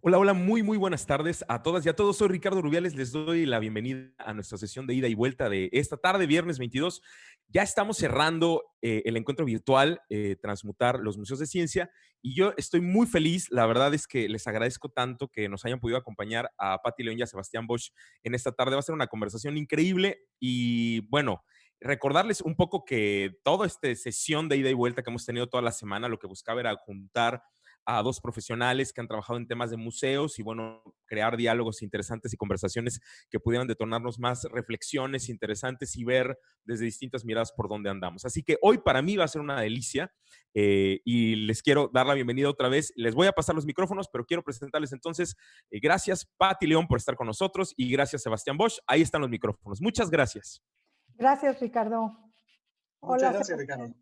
Hola, hola, muy buenas tardes a todas y a todos. Soy Ricardo Rubiales, les doy la bienvenida a nuestra sesión de ida y vuelta de esta tarde, viernes 22. Ya estamos cerrando el encuentro virtual, Transmutar los Museos de Ciencia, y yo estoy muy feliz. La verdad es que les agradezco tanto que nos hayan podido acompañar a Patti León y a Sebastián Bosch en esta tarde. Va a ser una conversación increíble y bueno, recordarles un poco que toda esta sesión de ida y vuelta que hemos tenido toda la semana, lo que buscaba era juntar a dos profesionales que han trabajado en temas de museos y, bueno, crear diálogos interesantes y conversaciones que pudieran detonarnos más reflexiones interesantes y ver desde distintas miradas por dónde andamos. Así que hoy para mí va a ser una delicia y les quiero dar la bienvenida otra vez. Les voy a pasar los micrófonos, pero quiero presentarles entonces, gracias Patti León por estar con nosotros y gracias Sebastián Bosch. Ahí están los micrófonos. Muchas gracias. Gracias, Ricardo. Muchas Hola, gracias, Ricardo.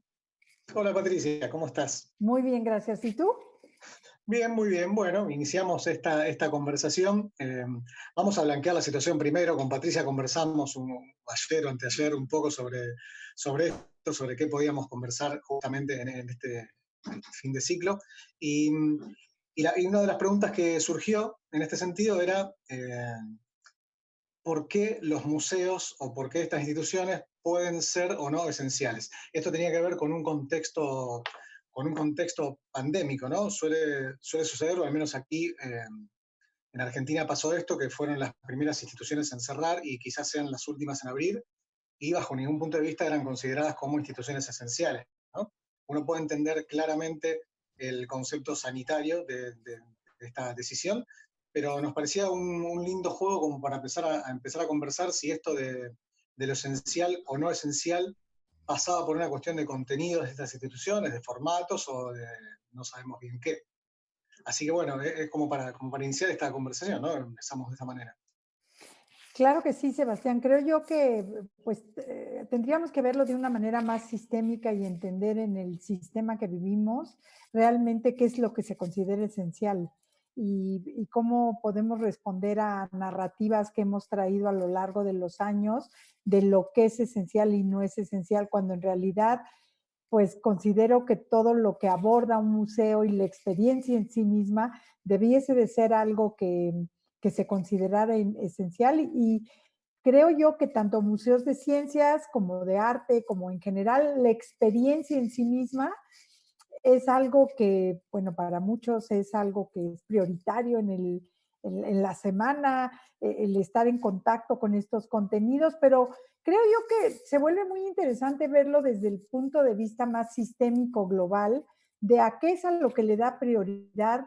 Hola, Patricia, ¿cómo estás? muy bien, gracias. ¿Y tú? Bien, muy bien. Bueno, iniciamos esta conversación. Vamos a blanquear la situación primero. Con Patricia conversamos ayer o anteayer un poco sobre esto, sobre qué podíamos conversar justamente en este fin de ciclo. Y una de las preguntas que surgió en este sentido era por qué los museos o por qué estas instituciones pueden ser o no esenciales. Esto tenía que ver con un contexto pandémico, ¿no? Suele suceder, o al menos aquí en Argentina pasó esto, que fueron las primeras instituciones en cerrar y quizás sean las últimas en abrir, y bajo ningún punto de vista eran consideradas como instituciones esenciales, ¿no? Uno puede entender claramente el concepto sanitario de esta decisión, pero nos parecía un lindo juego como para empezar a conversar si esto de lo esencial o no esencial pasaba por una cuestión de contenidos de estas instituciones, de formatos o de no sabemos bien qué. Así que bueno, es como para iniciar esta conversación, ¿no? Empezamos de esta manera. Claro que sí, Sebastián. Creo yo que pues tendríamos que verlo de una manera más sistémica y entender en el sistema que vivimos realmente qué es lo que se considera esencial y cómo podemos responder a narrativas que hemos traído a lo largo de los años de lo que es esencial y no es esencial, cuando en realidad pues considero que todo lo que aborda un museo y la experiencia en sí misma debiese de ser algo que se considerara esencial y creo yo que tanto museos de ciencias como de arte, como en general la experiencia en sí misma es algo que, bueno, para muchos es algo que es prioritario en la semana, el estar en contacto con estos contenidos, pero creo yo que se vuelve muy interesante verlo desde el punto de vista más sistémico, global, de a qué es a lo que le da prioridad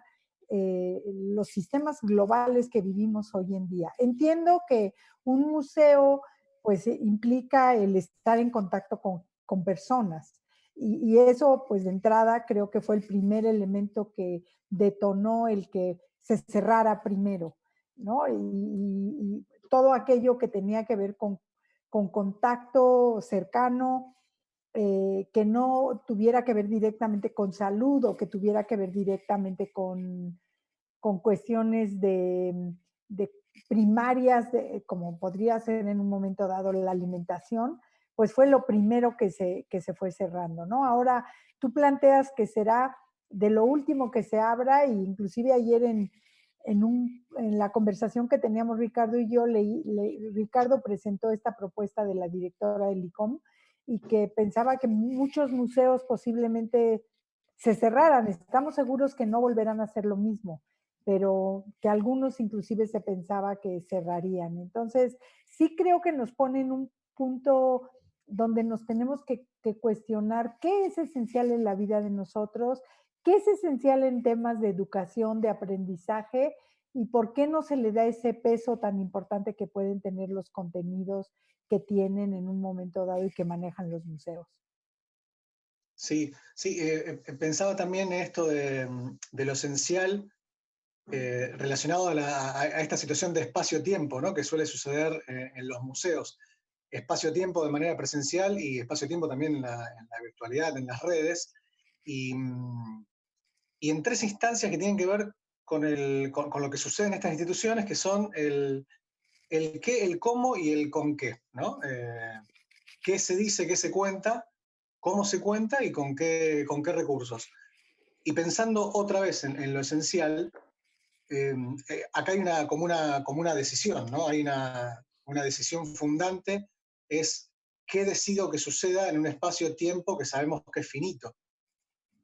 los sistemas globales que vivimos hoy en día. Entiendo que un museo pues implica el estar en contacto con personas, y eso, pues de entrada, creo que fue el primer elemento que detonó el que se cerrara primero, ¿no? Y todo aquello que tenía que ver con contacto cercano, que no tuviera que ver directamente con salud o que tuviera que ver directamente con cuestiones de primarias, como podría ser en un momento dado la alimentación, pues fue lo primero que se fue cerrando, ¿no? Ahora tú planteas que será de lo último que se abra, e inclusive ayer en la conversación que teníamos Ricardo y yo, Ricardo presentó esta propuesta de la directora del ICOM y que pensaba que muchos museos posiblemente se cerraran. Estamos seguros que no volverán a hacer lo mismo, pero que algunos inclusive se pensaba que cerrarían. Entonces, sí creo que nos pone en un punto donde nos tenemos que cuestionar qué es esencial en la vida de nosotros, qué es esencial en temas de educación, de aprendizaje, y por qué no se le da ese peso tan importante que pueden tener los contenidos que tienen en un momento dado y que manejan los museos. Sí, sí, pensaba también en esto de lo esencial relacionado a esta situación de espacio-tiempo, ¿no? Que suele suceder en los museos. Espacio-tiempo de manera presencial y espacio-tiempo también en la virtualidad, en las redes. Y, y en tres instancias que tienen que ver con lo que sucede en estas instituciones, que son el qué, el cómo y el con qué, ¿no? Qué se dice, qué se cuenta, cómo se cuenta y con qué recursos. Y pensando otra vez en lo esencial, acá hay como una decisión, ¿no? Hay una decisión fundante, es qué decido que suceda en un espacio-tiempo que sabemos que es finito,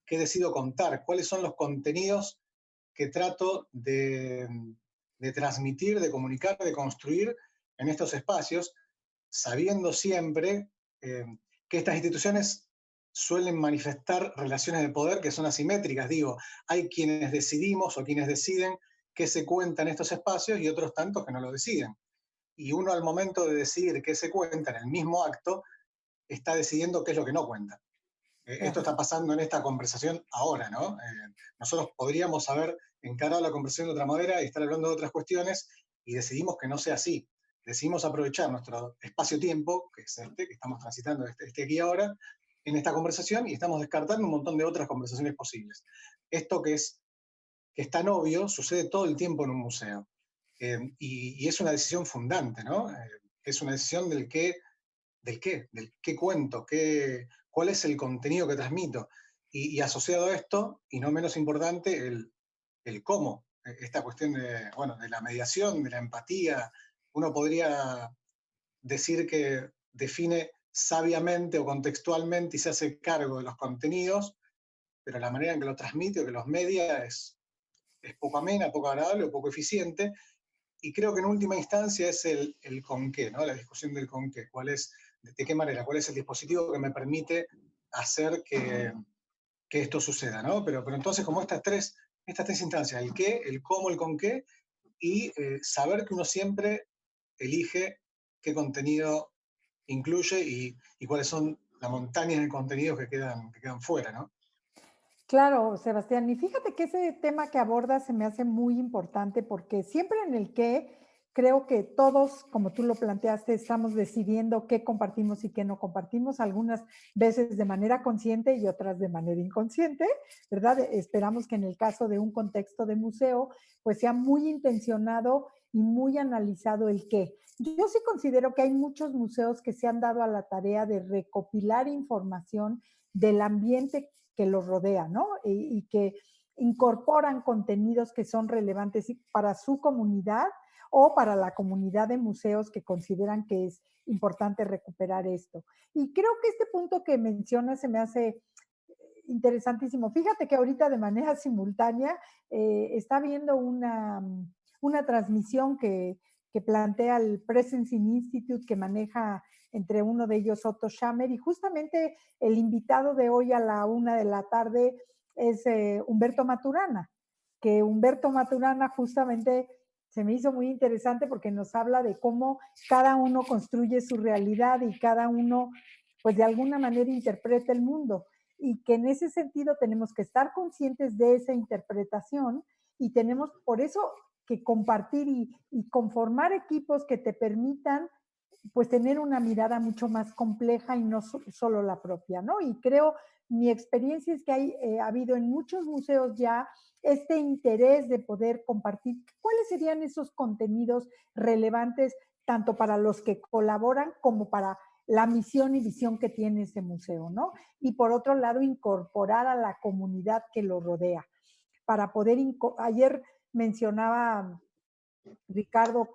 qué decido contar, cuáles son los contenidos que trato de transmitir, de comunicar, de construir en estos espacios, sabiendo siempre que estas instituciones suelen manifestar relaciones de poder que son asimétricas. Digo, hay quienes decidimos o quienes deciden qué se cuenta en estos espacios y otros tantos que no lo deciden. Y uno al momento de decidir qué se cuenta en el mismo acto, está decidiendo qué es lo que no cuenta. Esto está pasando en esta conversación ahora, ¿no? Nosotros podríamos haber encarado la conversación de otra manera y estar hablando de otras cuestiones y decidimos que no sea así. Decidimos aprovechar nuestro espacio-tiempo, que es este, que estamos transitando este aquí ahora, en esta conversación y estamos descartando un montón de otras conversaciones posibles. Esto que es tan obvio sucede todo el tiempo en un museo. Y es una decisión fundante, ¿no? Es una decisión del qué cuento, cuál es el contenido que transmito. Y asociado a esto, y no menos importante, el cómo. Esta cuestión de la mediación, de la empatía. Uno podría decir que define sabiamente o contextualmente y se hace cargo de los contenidos, pero la manera en que lo transmite o que los media es poco amena, poco agradable o poco eficiente. Y creo que en última instancia es el con qué, ¿no? La discusión del con qué. ¿De qué manera? ¿Cuál es el dispositivo que me permite hacer que esto suceda, ¿no? Pero entonces, como estas tres instancias, el qué, el cómo, el con qué, y saber que uno siempre elige qué contenido incluye y cuáles son las montañas de contenidos que quedan fuera, ¿no? Claro, Sebastián. Y fíjate que ese tema que abordas se me hace muy importante porque siempre en el que creo que todos, como tú lo planteaste, estamos decidiendo qué compartimos y qué no compartimos, algunas veces de manera consciente y otras de manera inconsciente, ¿verdad? Esperamos que en el caso de un contexto de museo, pues sea muy intencionado y muy analizado el qué. Yo sí considero que hay muchos museos que se han dado a la tarea de recopilar información del ambiente que los rodea, ¿no? Y que incorporan contenidos que son relevantes para su comunidad o para la comunidad de museos que consideran que es importante recuperar esto. Y creo que este punto que mencionas se me hace interesantísimo. Fíjate que ahorita de manera simultánea está viendo una transmisión que plantea el Presencing Institute que maneja entre uno de ellos Otto Schammer y justamente el invitado de hoy a la 1:00 p.m. es Humberto Maturana, que Humberto Maturana justamente se me hizo muy interesante porque nos habla de cómo cada uno construye su realidad y cada uno pues de alguna manera interpreta el mundo y que en ese sentido tenemos que estar conscientes de esa interpretación y tenemos por eso que compartir y conformar equipos que te permitan pues tener una mirada mucho más compleja y no solo la propia, ¿no? Y creo, mi experiencia es que ha habido en muchos museos ya este interés de poder compartir cuáles serían esos contenidos relevantes tanto para los que colaboran como para la misión y visión que tiene ese museo, ¿no? Y por otro lado, incorporar a la comunidad que lo rodea para poder, ayer mencionaba Ricardo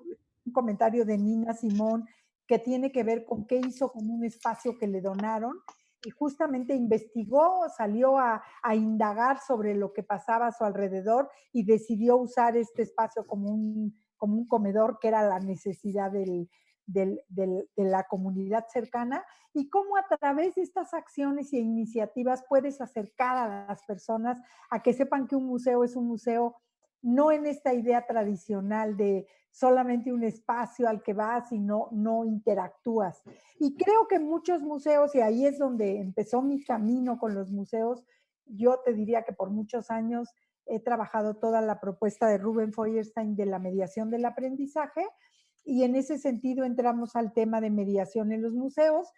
un comentario de Nina Simón que tiene que ver con qué hizo con un espacio que le donaron y justamente investigó, salió a indagar sobre lo que pasaba a su alrededor y decidió usar este espacio como un comedor que era la necesidad de la comunidad cercana y cómo a través de estas acciones e iniciativas puedes acercar a las personas a que sepan que un museo es un museo no en esta idea tradicional de solamente un espacio al que vas y no interactúas. Y creo que muchos museos, y ahí es donde empezó mi camino con los museos, yo te diría que por muchos años he trabajado toda la propuesta de Ruben Feuerstein de la mediación del aprendizaje, y en ese sentido entramos al tema de mediación en los museos,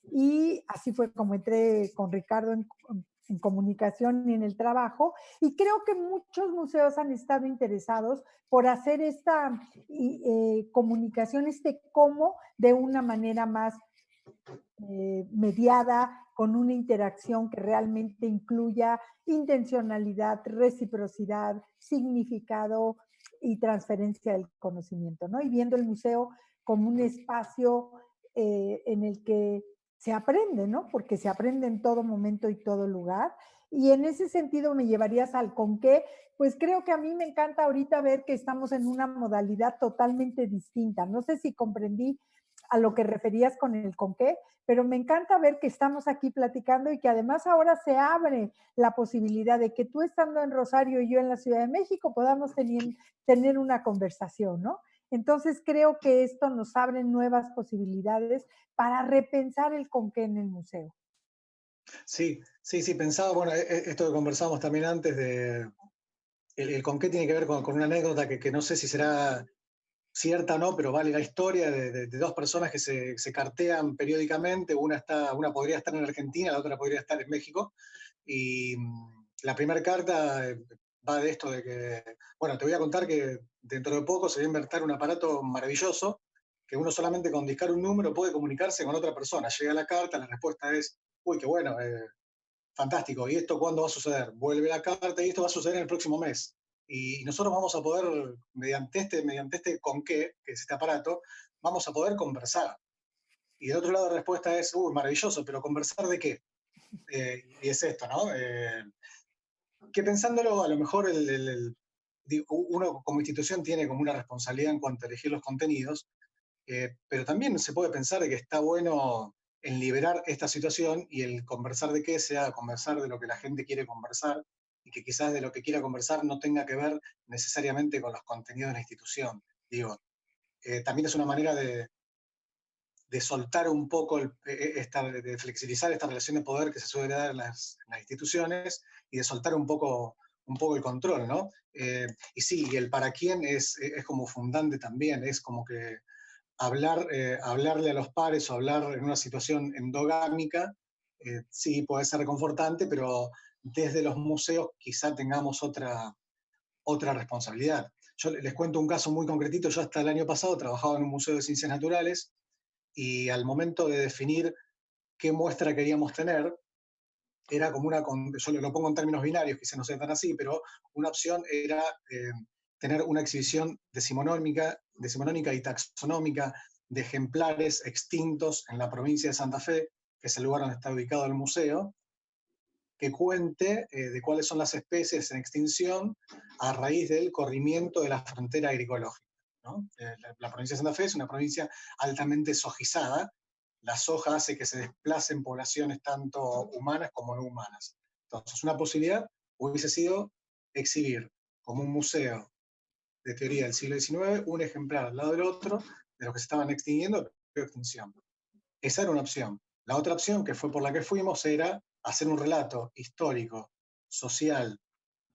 y así fue como entré con Ricardo en comunicación y en el trabajo, y creo que muchos museos han estado interesados por hacer esta comunicación, este cómo, de una manera más mediada, con una interacción que realmente incluya intencionalidad, reciprocidad, significado, y transferencia del conocimiento, ¿no? Y viendo el museo como un espacio en el que se aprende, ¿no? Porque se aprende en todo momento y todo lugar. Y en ese sentido me llevarías al con qué, pues creo que a mí me encanta ahorita ver que estamos en una modalidad totalmente distinta. No sé si comprendí a lo que referías con el con qué, pero me encanta ver que estamos aquí platicando y que además ahora se abre la posibilidad de que tú estando en Rosario y yo en la Ciudad de México podamos tener una conversación, ¿no? Entonces creo que esto nos abre nuevas posibilidades para repensar el con qué en el museo. Sí, sí, sí, pensaba, bueno, esto que conversábamos también antes de el con qué tiene que ver con una anécdota que no sé si será cierta o no, pero vale la historia de dos personas que se cartean periódicamente, una podría estar en Argentina, la otra podría estar en México, y la primera carta va de esto de que, bueno, te voy a contar que dentro de poco se va a inventar un aparato maravilloso, que uno solamente con discar un número puede comunicarse con otra persona. Llega la carta, la respuesta es, uy, qué bueno, fantástico, ¿y esto cuándo va a suceder? Vuelve la carta y esto va a suceder en el próximo mes. Y nosotros vamos a poder, mediante este con qué, que es este aparato, vamos a poder conversar. Y del otro lado la respuesta es, uy, maravilloso, pero ¿conversar de qué? Y es esto, ¿no? Que pensándolo, a lo mejor uno como institución tiene como una responsabilidad en cuanto a elegir los contenidos, pero también se puede pensar que está bueno en liberar esta situación y el conversar de qué sea conversar de lo que la gente quiere conversar y que quizás de lo que quiera conversar no tenga que ver necesariamente con los contenidos de la institución. Digo, también es una manera de soltar un poco, de flexibilizar esta relación de poder que se suele dar en las instituciones y de soltar un poco el control, ¿no? Y sí, y el para quién es como fundante también, es como que hablarle a los pares o hablar en una situación endogámica, sí puede ser reconfortante, pero desde los museos quizá tengamos otra responsabilidad. Yo les cuento un caso muy concretito. Yo hasta el año pasado trabajaba en un museo de ciencias naturales y al momento de definir qué muestra queríamos tener, era como yo lo pongo en términos binarios, quizás no sea tan así, pero una opción era tener una exhibición decimonónica y taxonómica de ejemplares extintos en la provincia de Santa Fe, que es el lugar donde está ubicado el museo, que cuente de cuáles son las especies en extinción a raíz del corrimiento de la frontera agroecológica, ¿no? La provincia de Santa Fe es una provincia altamente sojizada. La soja hace que se desplacen poblaciones tanto humanas como no humanas. Entonces, una posibilidad hubiese sido exhibir como un museo de teoría del siglo XIX un ejemplar al lado del otro de los que se estaban extinguiendo de extinción. Esa era una opción. La otra opción, que fue por la que fuimos, era hacer un relato histórico, social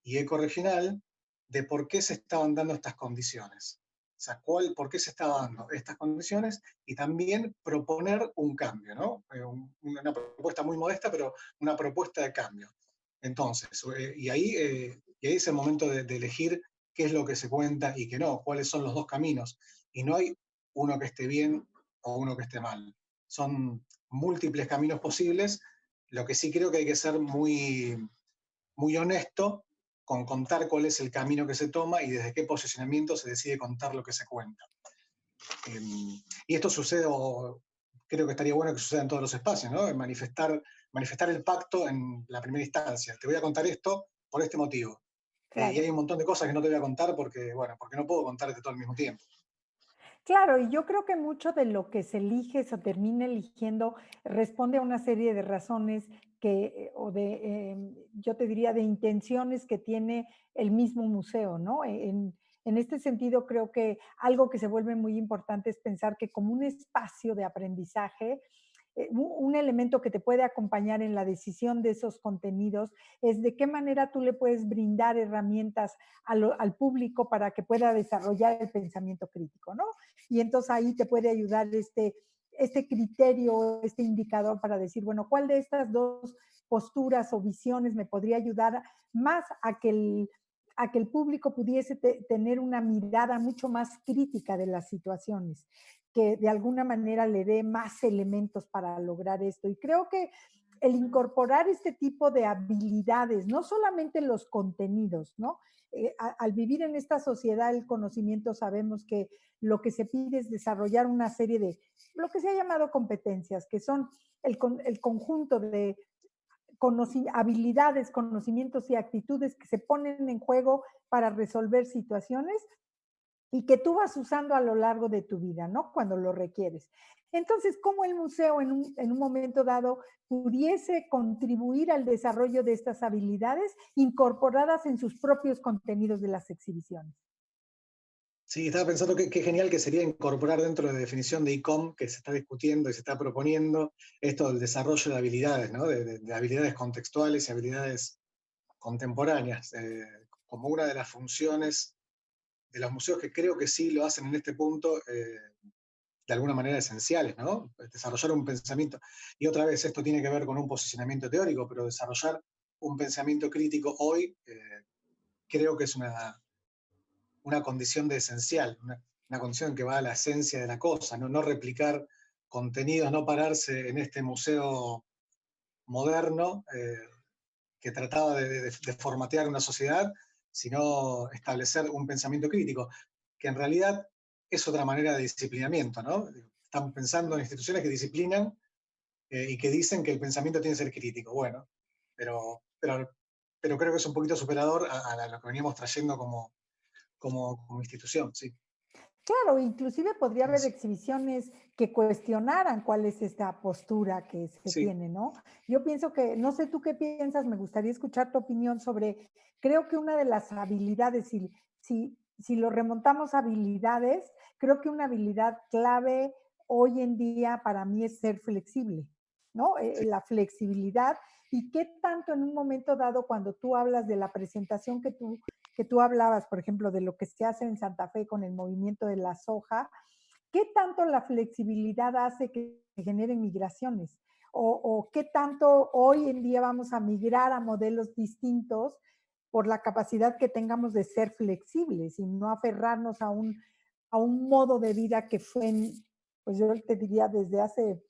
y ecorregional de por qué se estaban dando estas condiciones. O sea, por qué se estaban dando estas condiciones y también proponer un cambio, ¿no? Una propuesta muy modesta, pero una propuesta de cambio. Entonces, y ahí es el momento de elegir qué es lo que se cuenta y qué no, cuáles son los dos caminos. Y no hay uno que esté bien o uno que esté mal. Son múltiples caminos posibles. Lo que sí creo que hay que ser muy honesto con contar cuál es el camino que se toma y desde qué posicionamiento se decide contar lo que se cuenta. Y esto sucede, o creo que estaría bueno que suceda en todos los espacios, ¿no? Manifestar el pacto en la primera instancia. Te voy a contar esto por este motivo. Y Claro. hay un montón de cosas que no te voy a contar porque, bueno, porque no puedo contarte todo al mismo tiempo. Claro, y yo creo que mucho de lo que se elige, se termina eligiendo, responde a una serie de razones o de, yo te diría, de intenciones que tiene el mismo museo, ¿no? En este sentido, creo que algo que se vuelve muy importante es pensar que como un espacio de aprendizaje, un elemento que te puede acompañar en la decisión de esos contenidos es de qué manera tú le puedes brindar herramientas al público para que pueda desarrollar el pensamiento crítico, ¿no? Y entonces ahí te puede ayudar este criterio, este indicador para decir, bueno, ¿cuál de estas dos posturas o visiones me podría ayudar más a que el público pudiese tener una mirada mucho más crítica de las situaciones, que de alguna manera le dé más elementos para lograr esto? Y creo que el incorporar este tipo de habilidades, no solamente los contenidos, ¿no? Al vivir en esta sociedad del conocimiento sabemos que lo que se pide es desarrollar una serie de, lo que se ha llamado competencias, que son el conjunto de habilidades, conocimientos y actitudes que se ponen en juego para resolver situaciones y que tú vas usando a lo largo de tu vida, ¿no? Cuando lo requieres. Entonces, ¿cómo el museo en un momento dado pudiese contribuir al desarrollo de estas habilidades incorporadas en sus propios contenidos de las exhibiciones? Sí, estaba pensando que qué genial que sería incorporar dentro de la definición de ICOM que se está discutiendo y se está proponiendo esto del desarrollo de habilidades, ¿no? De habilidades contextuales y habilidades contemporáneas, como una de las funciones de los museos que creo que sí lo hacen en este punto, de alguna manera esenciales, ¿no? Desarrollar un pensamiento. Y otra vez, esto tiene que ver con un posicionamiento teórico, pero desarrollar un pensamiento crítico hoy creo que es una condición de esencial, una condición que va a la esencia de la cosa, ¿no? No replicar contenidos, no pararse en este museo moderno que trataba de formatear una sociedad, sino establecer un pensamiento crítico, que en realidad es otra manera de disciplinamiento, ¿no? Están pensando en instituciones que disciplinan y que dicen que el pensamiento tiene que ser crítico. Bueno, pero creo que es un poquito superador a lo que veníamos trayendo como institución, sí. Claro, inclusive podría haber Es- exhibiciones que cuestionaran cuál es esta postura que se sí, tiene, ¿no? Yo pienso que, no sé tú qué piensas, me gustaría escuchar tu opinión sobre, creo que una de las habilidades, si lo remontamos a habilidades, creo que una habilidad clave hoy en día para mí es ser flexible, ¿no? sí, La flexibilidad y qué tanto en un momento dado cuando tú hablas de la presentación que tú hablabas, por ejemplo, de lo que se hace en Santa Fe con el movimiento de la soja, ¿qué tanto la flexibilidad hace que generen migraciones? O qué tanto hoy en día vamos a migrar a modelos distintos por la capacidad que tengamos de ser flexibles y no aferrarnos a un modo de vida que fue, pues yo te diría, desde hace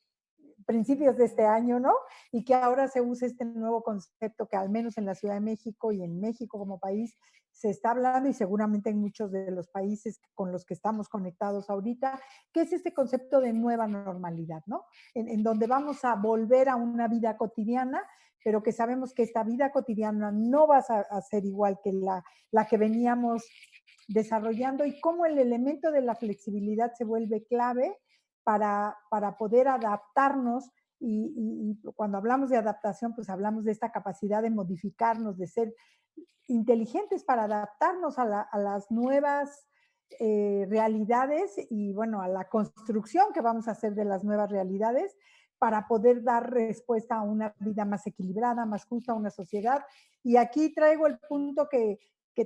principios de este año, ¿no? Y que ahora se usa este nuevo concepto que al menos en la Ciudad de México y en México como país se está hablando y seguramente en muchos de los países con los que estamos conectados ahorita, que es este concepto de nueva normalidad, ¿no? En donde vamos a volver a una vida cotidiana, pero que sabemos que esta vida cotidiana no va a ser igual que la que veníamos desarrollando y cómo el elemento de la flexibilidad se vuelve clave para poder adaptarnos y cuando hablamos de adaptación, pues hablamos de esta capacidad de modificarnos, de ser inteligentes para adaptarnos a las nuevas realidades y bueno, a la construcción que vamos a hacer de las nuevas realidades para poder dar respuesta a una vida más equilibrada, más justa, a una sociedad. Y aquí traigo el punto que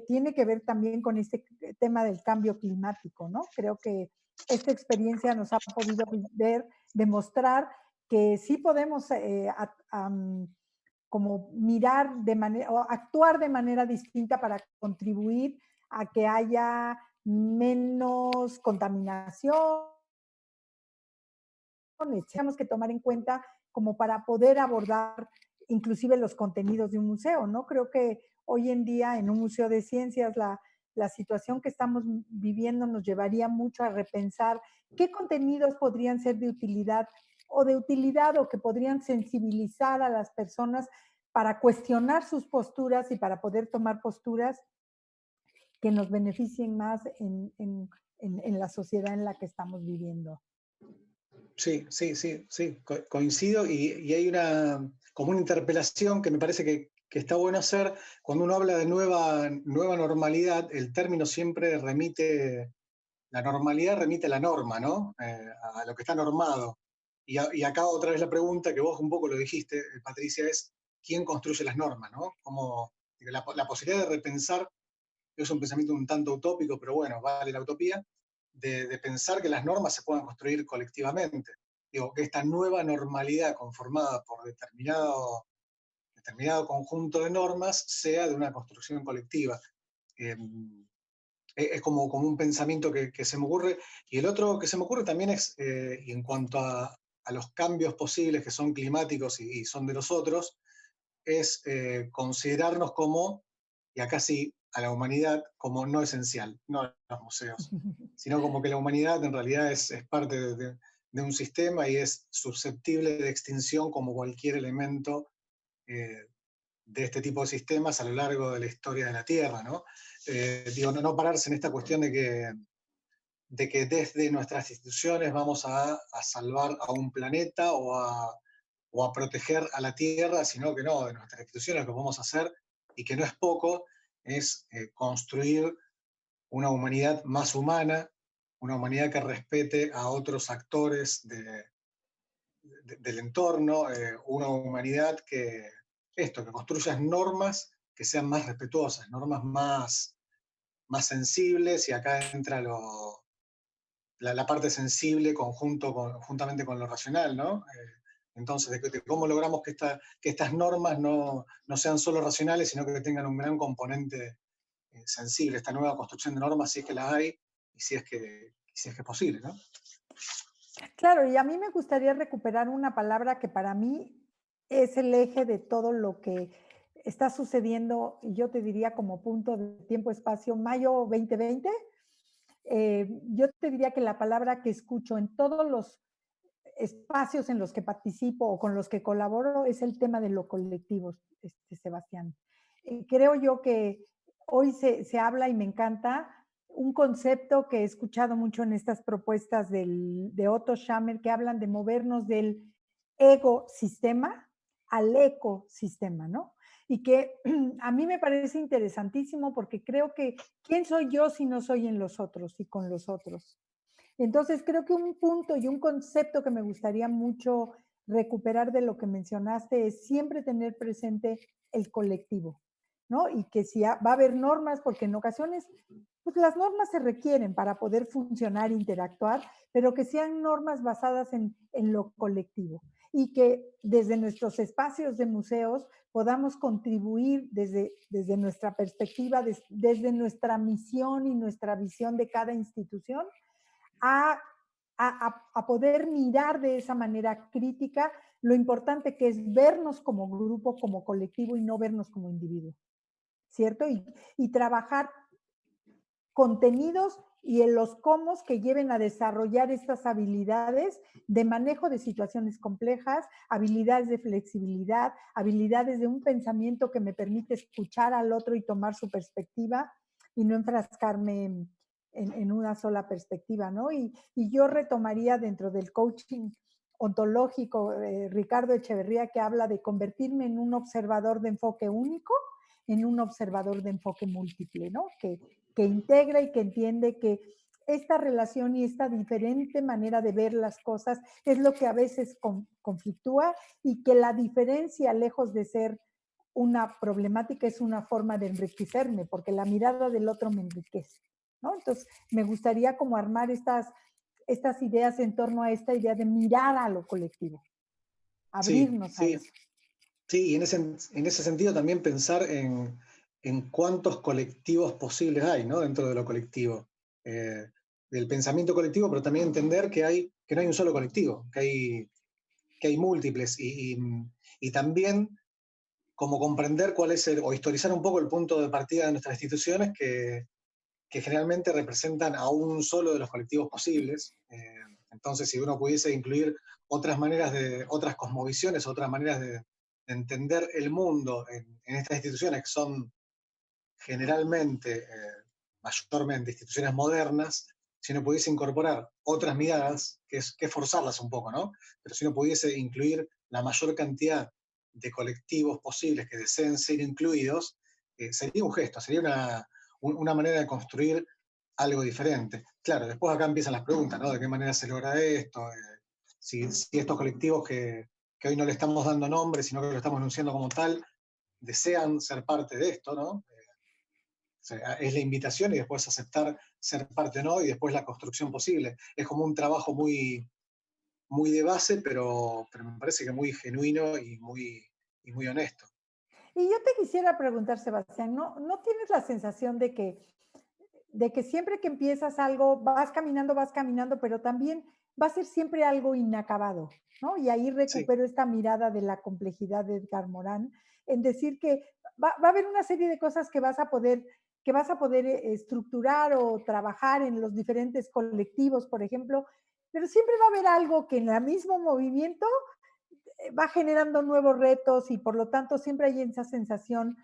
tiene que ver también con este tema del cambio climático, ¿no? Creo que esta experiencia nos ha podido ver, demostrar que sí podemos como mirar de manera o actuar de manera distinta para contribuir a que haya menos contaminación. Tenemos que tomar en cuenta como para poder abordar inclusive los contenidos de un museo, ¿no? Creo que hoy en día en un museo de ciencias la situación que estamos viviendo nos llevaría mucho a repensar qué contenidos podrían ser de utilidad o que podrían sensibilizar a las personas para cuestionar sus posturas y para poder tomar posturas que nos beneficien más en la sociedad en la que estamos viviendo. sí, sí, sí, sí, coincido y hay como una interpelación que me parece que está bueno hacer. Cuando uno habla de nueva normalidad, el término siempre la normalidad remite a la norma, ¿no? A lo que está normado. Y acá otra vez la pregunta, que vos un poco lo dijiste, Patricia, es ¿quién construye las normas, ¿no? La posibilidad de repensar es un pensamiento un tanto utópico, pero bueno, vale la utopía, de pensar que las normas se puedan construir colectivamente. Digo, que esta nueva normalidad conformada por determinado conjunto de normas sea de una construcción colectiva. Eh, es como un pensamiento que se me ocurre. Y el otro que se me ocurre también es, y en cuanto a los cambios posibles que son climáticos y son de los otros, es considerarnos como, y acá sí, a la humanidad como no esencial, no a los museos, sino como que la humanidad en realidad es parte de un sistema y es susceptible de extinción como cualquier elemento de este tipo de sistemas a lo largo de la historia de la Tierra, ¿no? Digo, no pararse en esta cuestión de que desde nuestras instituciones vamos a salvar a un planeta o a proteger a la Tierra, sino que no, de nuestras instituciones lo que vamos a hacer, y que no es poco, es construir una humanidad más humana, una humanidad que respete a otros actores del entorno, una humanidad que construya normas que sean más respetuosas, normas más sensibles, y acá entra la parte sensible juntamente con lo racional, ¿no? Entonces, de cómo logramos que estas normas no sean solo racionales, sino que tengan un gran componente sensible, esta nueva construcción de normas, si es que la hay, y si es que es posible, ¿no? Claro, y a mí me gustaría recuperar una palabra que para mí es el eje de todo lo que está sucediendo, y yo te diría como punto de tiempo-espacio, mayo 2020. Yo te diría que la palabra que escucho en todos los espacios en los que participo o con los que colaboro es el tema de lo colectivo, Sebastián. Creo yo que hoy se habla y me encanta un concepto que he escuchado mucho en estas propuestas de Otto Schammer, que hablan de movernos del ecosistema al ecosistema, ¿no? Y que a mí me parece interesantísimo porque creo que ¿quién soy yo si no soy en los otros y con los otros? Entonces, creo que un punto y un concepto que me gustaría mucho recuperar de lo que mencionaste es siempre tener presente el colectivo, ¿no? Y que si va a haber normas, porque en ocasiones, pues las normas se requieren para poder funcionar, interactuar, pero que sean normas basadas en lo colectivo y que desde nuestros espacios de museos podamos contribuir desde nuestra perspectiva, desde nuestra misión y nuestra visión de cada institución a, a poder mirar de esa manera crítica lo importante que es vernos como grupo, como colectivo y no vernos como individuo, ¿cierto? Y trabajar contenidos y en los cómo que lleven a desarrollar estas habilidades de manejo de situaciones complejas, habilidades de flexibilidad, habilidades de un pensamiento que me permite escuchar al otro y tomar su perspectiva y no enfrascarme en una sola perspectiva, ¿no? Y yo retomaría dentro del coaching ontológico, Ricardo Echeverría, que habla de convertirme en un observador de enfoque único, en un observador de enfoque múltiple, ¿no? Que integra y que entiende que esta relación y esta diferente manera de ver las cosas es lo que a veces conflictúa y que la diferencia, lejos de ser una problemática, es una forma de enriquecerme, porque la mirada del otro me enriquece, ¿no? Entonces, me gustaría como armar estas ideas en torno a esta idea de mirar a lo colectivo, Sí, abrirnos a sí, eso. sí, y en ese sentido también pensar en cuántos colectivos posibles hay, ¿no? Dentro de lo colectivo. Del pensamiento colectivo, pero también entender que no hay un solo colectivo, que hay múltiples, y también como comprender cuál es o historizar un poco el punto de partida de nuestras instituciones que generalmente representan a un solo de los colectivos posibles. Entonces, si uno pudiese incluir otras maneras otras cosmovisiones, otras maneras de entender el mundo en estas instituciones que son generalmente, mayormente instituciones modernas, si uno pudiese incorporar otras miradas, que es forzarlas un poco, ¿no? Pero si uno pudiese incluir la mayor cantidad de colectivos posibles que deseen ser incluidos, sería un gesto, sería una manera de construir algo diferente. Claro, después acá empiezan las preguntas, ¿no? ¿De qué manera se logra esto? Si estos colectivos que hoy no le estamos dando nombre, sino que lo estamos anunciando como tal, desean ser parte de esto, ¿no? O sea, es la invitación y después aceptar ser parte o no, y después la construcción posible. Es como un trabajo muy de base, pero me parece que muy genuino y muy honesto. Y yo te quisiera preguntar, Sebastián, ¿no tienes la sensación de que siempre que empiezas algo vas caminando, pero también va a ser siempre algo inacabado, ¿no? Y ahí Sí, recupero esta mirada de la complejidad de Edgar Morán, en decir que va a haber una serie de cosas que vas a poder estructurar o trabajar en los diferentes colectivos, por ejemplo, pero siempre va a haber algo que en el mismo movimiento va generando nuevos retos y por lo tanto siempre hay esa sensación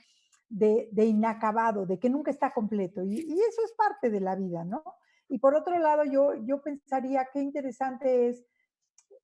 de inacabado, de que nunca está completo. Y eso es parte de la vida, ¿no? Y por otro lado, yo pensaría qué interesante es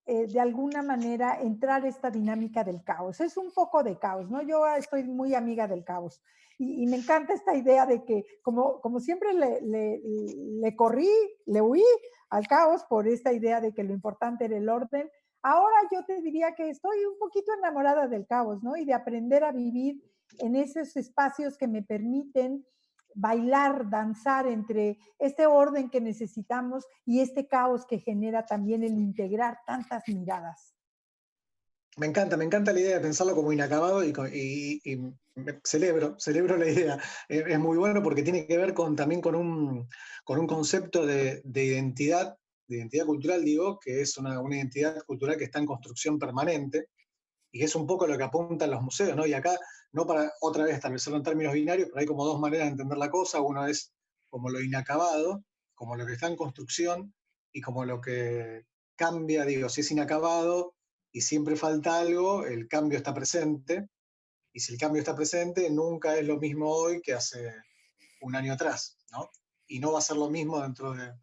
de alguna manera entrar esta dinámica del caos. Es un poco de caos, ¿no? Yo estoy muy amiga del caos y me encanta esta idea de que como siempre le corrí, le huí al caos por esta idea de que lo importante era el orden. Ahora yo te diría que estoy un poquito enamorada del caos, ¿no? Y de aprender a vivir en esos espacios que me permiten bailar, danzar entre este orden que necesitamos y este caos que genera también el integrar tantas miradas. me encanta la idea de pensarlo como inacabado celebro la idea. Es muy bueno porque tiene que ver también con un concepto de identidad cultural, digo, que es una identidad cultural que está en construcción permanente y que es un poco lo que apuntan los museos, ¿no? Y acá, no para otra vez establecerlo en términos binarios, pero hay como dos maneras de entender la cosa. Uno es como lo inacabado, como lo que está en construcción, y como lo que cambia, digo, si es inacabado y siempre falta algo, el cambio está presente, y si el cambio está presente, nunca es lo mismo hoy que hace un año atrás, ¿no? Y no va a ser lo mismo dentro de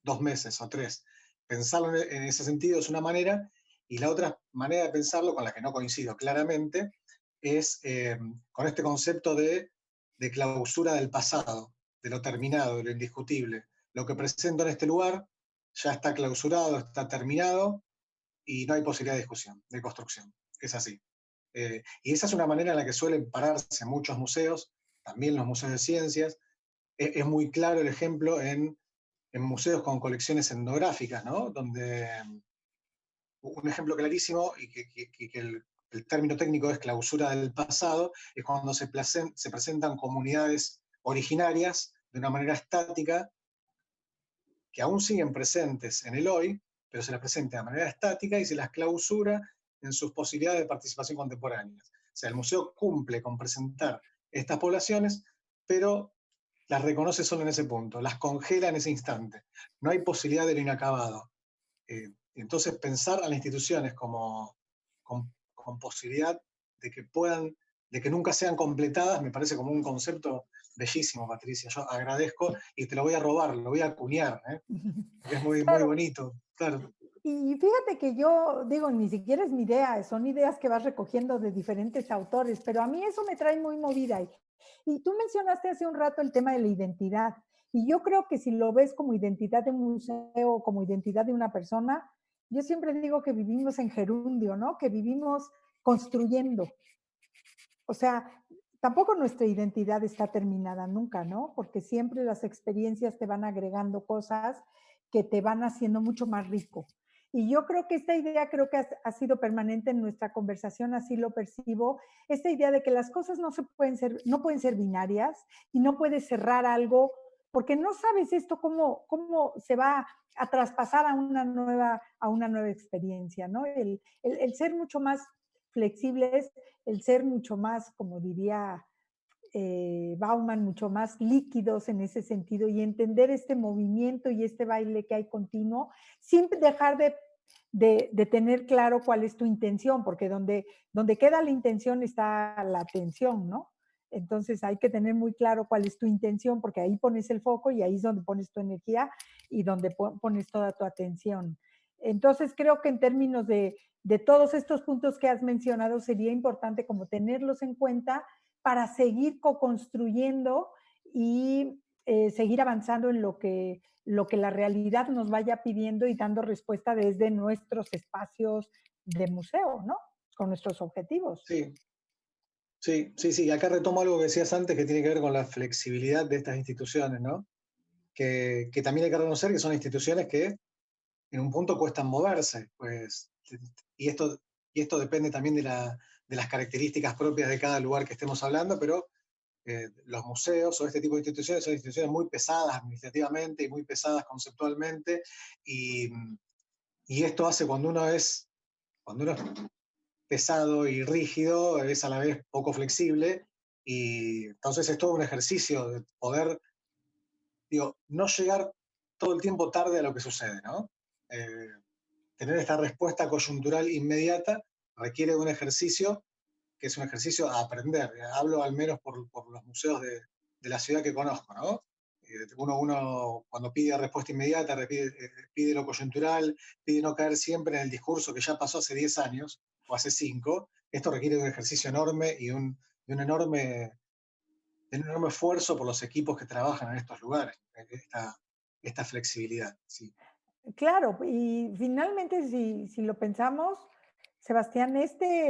2 meses o 3. Pensarlo en ese sentido es una manera, y la otra manera de pensarlo, con la que no coincido claramente, es con este concepto de clausura del pasado, de lo terminado, de lo indiscutible. Lo que presento en este lugar ya está clausurado, está terminado, y no hay posibilidad de discusión, de construcción. Es así. Y esa es una manera en la que suelen pararse muchos museos, también los museos de ciencias. Es muy claro el ejemplo en museos con colecciones etnográficas, ¿no? Donde un ejemplo clarísimo, y que el término técnico es clausura del pasado, es cuando se presentan comunidades originarias de una manera estática, que aún siguen presentes en el hoy, pero se las presenta de manera estática y se las clausura en sus posibilidades de participación contemporánea. O sea, el museo cumple con presentar estas poblaciones, pero las reconoce solo en ese punto, las congela en ese instante. No hay posibilidad de lo inacabado. Entonces, pensar a las instituciones con posibilidad de que de que nunca sean completadas, me parece como un concepto bellísimo, Patricia. Yo agradezco y te lo voy a robar, lo voy a acuñar, ¿eh? Porque es muy, muy Claro, bonito. Claro, y fíjate que yo digo, ni siquiera es mi idea, son ideas que vas recogiendo de diferentes autores, pero a mí eso me trae muy movida. Y tú mencionaste hace un rato el tema de la identidad, y yo creo que si lo ves como identidad de un museo, como identidad de una persona, yo siempre digo que vivimos en gerundio, ¿no? Que vivimos construyendo. O sea, tampoco nuestra identidad está terminada nunca, ¿no? Porque siempre las experiencias te van agregando cosas que te van haciendo mucho más rico. Y yo creo que esta idea creo que ha sido permanente en nuestra conversación, así lo percibo, esta idea de que las cosas no pueden ser binarias y no puedes cerrar algo porque no sabes esto cómo se va a traspasar a una nueva experiencia, ¿no? El ser mucho más flexibles, el ser mucho más, como diría Bauman, mucho más líquidos en ese sentido y entender este movimiento y este baile que hay continuo, sin dejar de tener claro cuál es tu intención, porque donde queda la intención está la atención, ¿no? Entonces hay que tener muy claro cuál es tu intención, porque ahí pones el foco y ahí es donde pones tu energía y donde pones toda tu atención. Entonces creo que en términos de todos estos puntos que has mencionado, sería importante como tenerlos en cuenta para seguir co-construyendo y seguir avanzando en lo que la realidad nos vaya pidiendo y dando respuesta desde nuestros espacios de museo, ¿no? Con nuestros objetivos. sí, sí, sí, sí. Acá retomo algo que decías antes que tiene que ver con la flexibilidad de estas instituciones, ¿no? Que también hay que reconocer que son instituciones que en un punto cuestan moverse, pues, y esto, y esto depende también de las características propias de cada lugar que estemos hablando, pero los museos o este tipo de instituciones son instituciones muy pesadas administrativamente y muy pesadas conceptualmente, y, Y esto hace cuando uno es pesado y rígido, es a la vez poco flexible, y entonces es todo un ejercicio de poder, digo, no llegar todo el tiempo tarde a lo que sucede, ¿no? Eh, Tener esta respuesta coyuntural inmediata requiere de un ejercicio que es un ejercicio a aprender. Hablo al menos por los museos de la ciudad que conozco, ¿no? Uno cuando pide respuesta inmediata, pide lo coyuntural, pide no caer siempre en el discurso que ya pasó hace 10 años o hace 5. Esto requiere de un ejercicio enorme y de un enorme esfuerzo por los equipos que trabajan en estos lugares, esta flexibilidad. Sí. Claro, y finalmente si lo pensamos, Sebastián, esta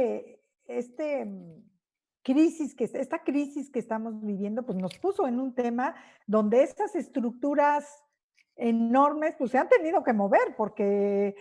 crisis que estamos viviendo, pues nos puso en un tema donde estas estructuras enormes, pues se han tenido que mover porque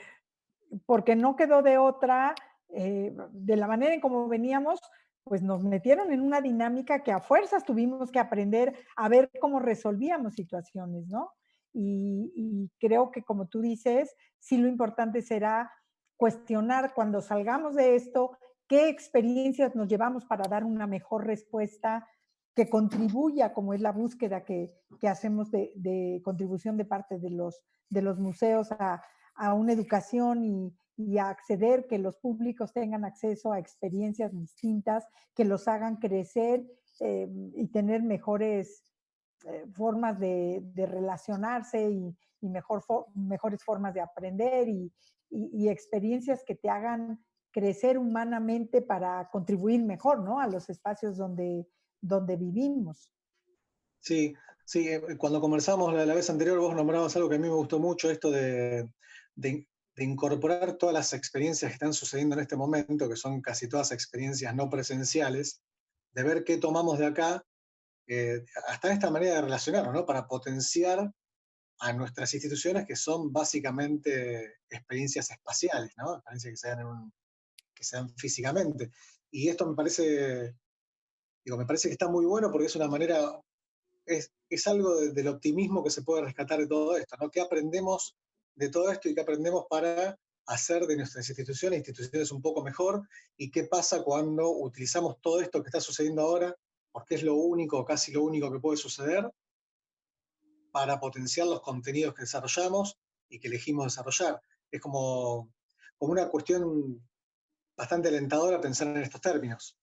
no quedó de otra, de la manera en cómo veníamos, pues nos metieron en una dinámica que a fuerzas tuvimos que aprender a ver cómo resolvíamos situaciones, ¿no? Y creo que como tú dices, sí lo importante será cuestionar cuando salgamos de esto, qué experiencias nos llevamos para dar una mejor respuesta que contribuya, como es la búsqueda que hacemos de contribución de parte de los museos a una educación y a acceder, que los públicos tengan acceso a experiencias distintas, que los hagan crecer y tener mejores formas de relacionarse y mejores formas de aprender y experiencias que te hagan crecer humanamente para contribuir mejor, ¿no? A los espacios donde vivimos. Sí, sí, cuando conversamos la vez anterior, vos nombrabas algo que a mí me gustó mucho, esto de incorporar todas las experiencias que están sucediendo en este momento, que son casi todas experiencias no presenciales, de ver qué tomamos de acá, hasta esta manera de relacionarnos, ¿no? Para potenciar a nuestras instituciones, que son básicamente experiencias espaciales, ¿no? Experiencias que se dan físicamente. Y esto me parece que está muy bueno porque es una manera es algo del optimismo que se puede rescatar de todo esto, ¿no? ¿Qué aprendemos de todo esto y qué aprendemos para hacer de nuestras instituciones un poco mejor? ¿Y qué pasa cuando utilizamos todo esto que está sucediendo ahora, porque es lo único, casi lo único que puede suceder, para potenciar los contenidos que desarrollamos y que elegimos desarrollar? Es como una cuestión bastante alentadora pensar en estos términos.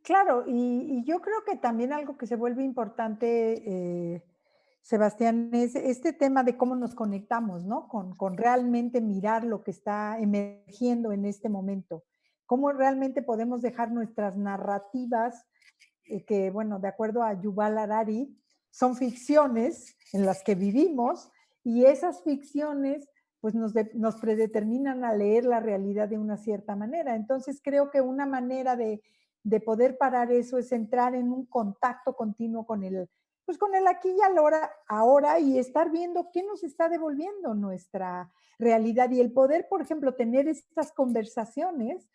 Claro, y yo creo que también algo que se vuelve importante, Sebastián, es este tema de cómo nos conectamos, ¿no? Con realmente mirar lo que está emergiendo en este momento. Cómo realmente podemos dejar nuestras narrativas, que, bueno, de acuerdo a Yuval Harari, son ficciones en las que vivimos y esas ficciones pues nos predeterminan a leer la realidad de una cierta manera. Entonces creo que una manera de poder parar eso es entrar en un contacto continuo pues con el aquí y ahora y estar viendo qué nos está devolviendo nuestra realidad y el poder, por ejemplo, tener estas conversaciones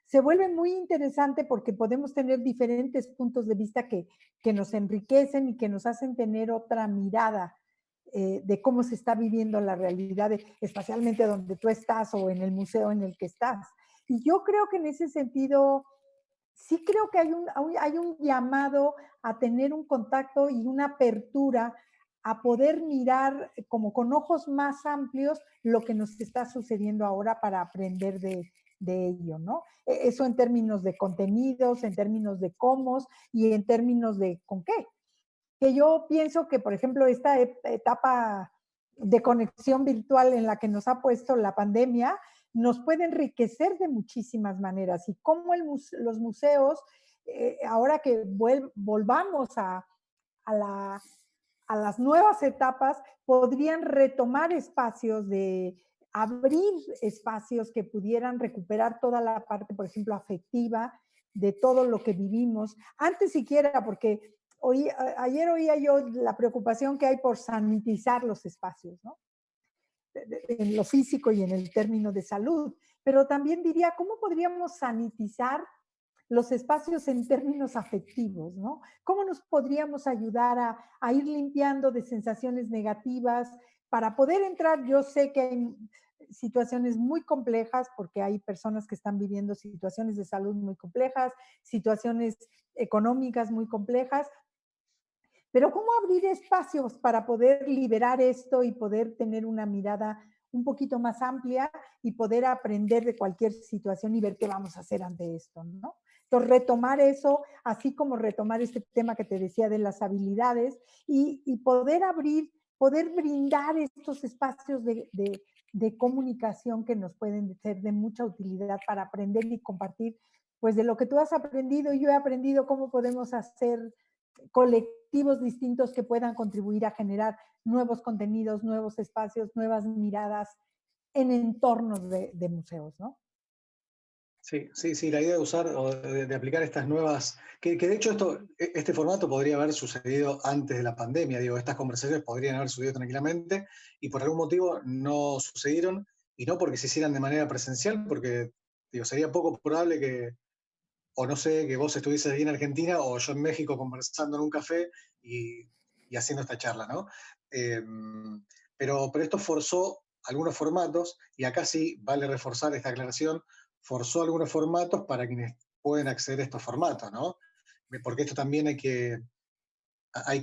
se vuelve muy interesante porque podemos tener diferentes puntos de vista que nos enriquecen y que nos hacen tener otra mirada de cómo se está viviendo la realidad, especialmente donde tú estás o en el museo en el que estás. Y yo creo que en ese sentido, sí creo que hay un llamado a tener un contacto y una apertura a poder mirar como con ojos más amplios lo que nos está sucediendo ahora para aprender de ello, ¿no? Eso en términos de contenidos, en términos de cómo y en términos de con qué. Que yo pienso que, por ejemplo, esta etapa de conexión virtual en la que nos ha puesto la pandemia nos puede enriquecer de muchísimas maneras y cómo los museos, ahora que volvamos la, a las nuevas etapas, podrían retomar espacios abrir espacios que pudieran recuperar toda la parte, por ejemplo, afectiva de todo lo que vivimos, antes siquiera, porque ayer oía yo la preocupación que hay por sanitizar los espacios, ¿no? En lo físico y en el término de salud, pero también diría, ¿cómo podríamos sanitizar los espacios en términos afectivos, ¿no? ¿Cómo nos podríamos ayudar ir limpiando de sensaciones negativas para poder entrar? Yo sé que situaciones muy complejas, porque hay personas que están viviendo situaciones de salud muy complejas, situaciones económicas muy complejas, pero ¿cómo abrir espacios para poder liberar esto y poder tener una mirada un poquito más amplia y poder aprender de cualquier situación y ver qué vamos a hacer ante esto, ¿no? Entonces, retomar eso, así como retomar este tema que te decía de las habilidades y poder abrir, poder brindar estos espacios de comunicación que nos pueden ser de mucha utilidad para aprender y compartir, pues de lo que tú has aprendido y yo he aprendido, cómo podemos hacer colectivos distintos que puedan contribuir a generar nuevos contenidos, nuevos espacios, nuevas miradas en entornos de museos, ¿no? Sí, sí, sí, la idea de usar o de aplicar estas nuevas, que de hecho este formato podría haber sucedido antes de la pandemia, digo, estas conversaciones podrían haber sucedido tranquilamente y por algún motivo no sucedieron, y no porque se hicieran de manera presencial, porque digo, sería poco probable que, o no sé, que vos estuvieses aquí en Argentina o yo en México conversando en un café y haciendo esta charla, ¿no? Eh, pero esto forzó algunos formatos, y acá sí vale reforzar esta aclaración, forzó algunos formatos para quienes pueden acceder a estos formatos, ¿no? Porque esto también hay que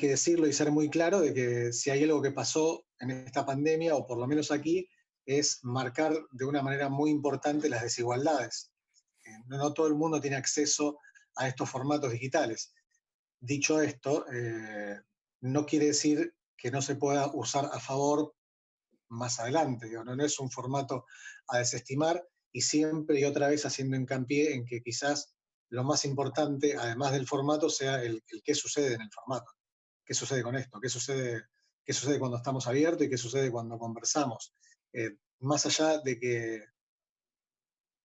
decirlo y ser muy claro de que si hay algo que pasó en esta pandemia, o por lo menos aquí, es marcar de una manera muy importante las desigualdades. No todo el mundo tiene acceso a estos formatos digitales. Dicho esto, no quiere decir que no se pueda usar a favor más adelante. Digo, no es un formato a desestimar, y siempre y otra vez haciendo hincapié en que quizás lo más importante, además del formato, sea el qué sucede en el formato. ¿Qué sucede con esto? Qué sucede cuando estamos abiertos y qué sucede cuando conversamos? Más allá de que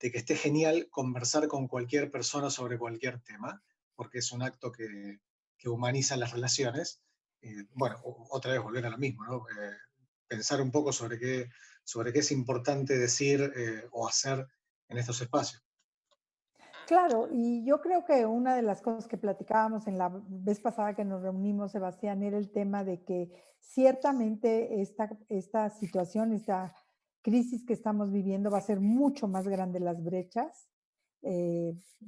esté genial conversar con cualquier persona sobre cualquier tema, porque es un acto que humaniza las relaciones. Bueno, otra vez volver a lo mismo, ¿no? Pensar un poco sobre qué es importante decir o hacer en estos espacios. Claro, y yo creo que una de las cosas que platicábamos en la vez pasada que nos reunimos, Sebastián, era el tema de que ciertamente esta situación, esta crisis que estamos viviendo va a ser mucho más grande las brechas.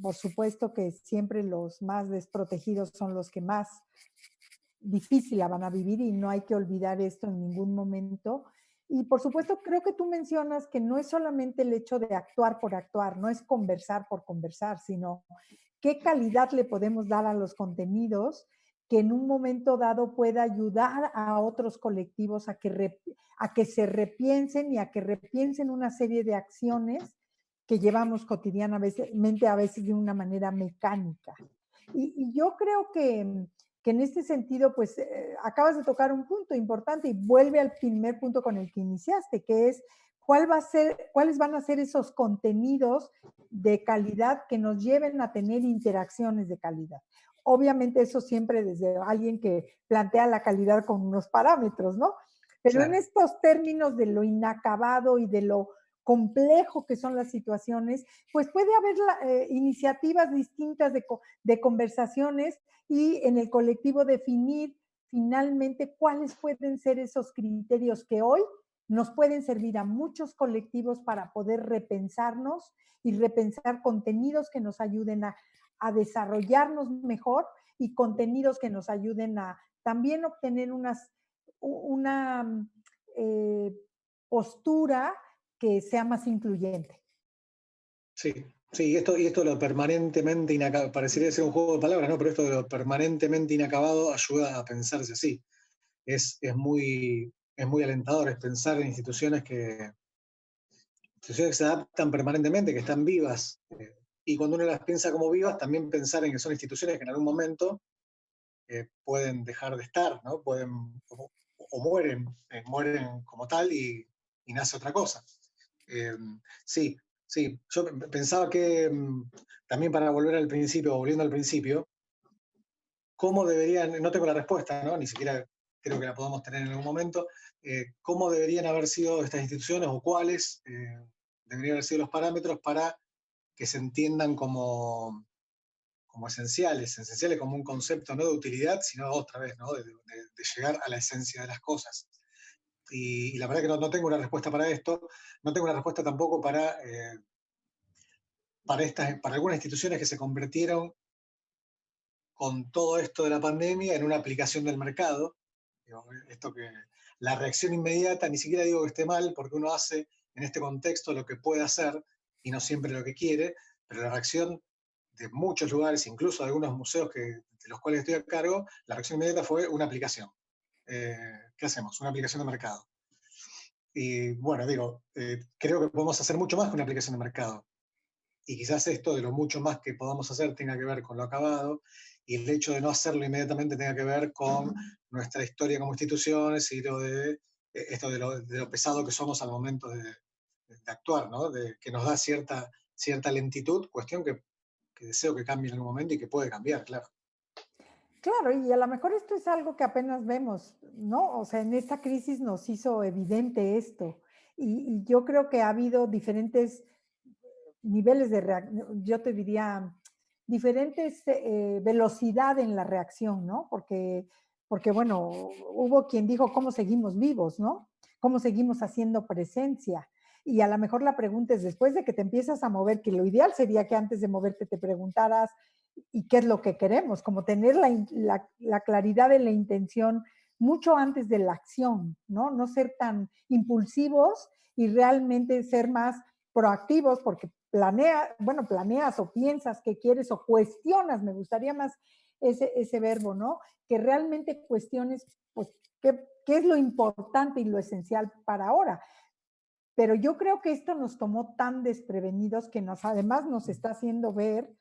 Por supuesto que siempre los más desprotegidos son los que más difícil la van a vivir y no hay que olvidar esto en ningún momento. Y por supuesto, creo que tú mencionas que no es solamente el hecho de actuar por actuar, no es conversar por conversar, sino qué calidad le podemos dar a los contenidos que en un momento dado pueda ayudar a otros colectivos a que se repiensen y a que repiensen una serie de acciones que llevamos cotidianamente, a veces de una manera mecánica. Y yo creo que en este sentido, pues acabas de tocar un punto importante y vuelve al primer punto con el que iniciaste, que es cuáles van a ser esos contenidos de calidad que nos lleven a tener interacciones de calidad. Obviamente eso siempre desde alguien que plantea la calidad con unos parámetros, ¿no? Pero en Claro. estos términos de lo inacabado y de lo complejo que son las situaciones, pues puede haber iniciativas distintas de conversaciones y en el colectivo definir finalmente cuáles pueden ser esos criterios que hoy nos pueden servir a muchos colectivos para poder repensarnos y repensar contenidos que nos ayuden a desarrollarnos mejor y contenidos que nos ayuden a también obtener una eh, postura que sea más incluyente. Sí, sí, y esto lo permanentemente inacabado, parecería ser un juego de palabras, ¿no? Pero esto de lo permanentemente inacabado ayuda a pensarse así. Es muy alentador, es pensar en instituciones que se adaptan permanentemente, que están vivas. Y cuando uno las piensa como vivas, también pensar en que son instituciones que en algún momento pueden dejar de estar, ¿no? O mueren como tal, y nace otra cosa. Eh, sí, sí, yo pensaba que también, para volver al principio, volviendo al principio, cómo deberían, no tengo la respuesta, ¿no? Ni siquiera creo que la podamos tener en algún momento, cómo deberían haber sido estas instituciones, o cuáles deberían haber sido los parámetros para que se entiendan como esenciales como un concepto no de utilidad, sino otra vez, ¿no? De llegar a la esencia de las cosas. y la verdad que no tengo una respuesta para esto, no tengo una respuesta tampoco para algunas instituciones que se convirtieron con todo esto de la pandemia en una aplicación del mercado. Digo, esto que la reacción inmediata, ni siquiera digo que esté mal, porque uno hace en este contexto lo que puede hacer y no siempre lo que quiere, pero la reacción de muchos lugares, incluso de algunos museos de los cuales estoy a cargo, la reacción inmediata fue una aplicación. ¿Qué hacemos? Una aplicación de mercado. Y bueno, digo, creo que podemos hacer mucho más que una aplicación de mercado. Y quizás esto de lo mucho más que podamos hacer tenga que ver con lo acabado, y el hecho de no hacerlo inmediatamente tenga que ver con nuestra historia como instituciones y esto de lo pesado que somos al momento de actuar, ¿no? Que nos da cierta lentitud, cuestión que deseo que cambie en algún momento y que puede cambiar, claro. Claro, y a lo mejor esto es algo que apenas vemos, ¿no? O sea, en esta crisis nos hizo evidente esto. Y yo creo que ha habido diferentes niveles de reacción, yo te diría, diferentes velocidad en la reacción, ¿no? Porque, bueno, hubo quien dijo, ¿cómo seguimos vivos, no? ¿Cómo seguimos haciendo presencia? Y a lo mejor la pregunta es, después de que te empiezas a mover, que lo ideal sería que antes de moverte te preguntaras, ¿y qué es lo que queremos? Como tener la claridad de la intención mucho antes de la acción, ¿no? No ser tan impulsivos y realmente ser más proactivos, porque planeas o piensas que quieres o cuestionas, me gustaría más ese verbo, ¿no? Que realmente cuestiones, pues, qué es lo importante y lo esencial para ahora. Pero yo creo que esto nos tomó tan desprevenidos que además nos está haciendo ver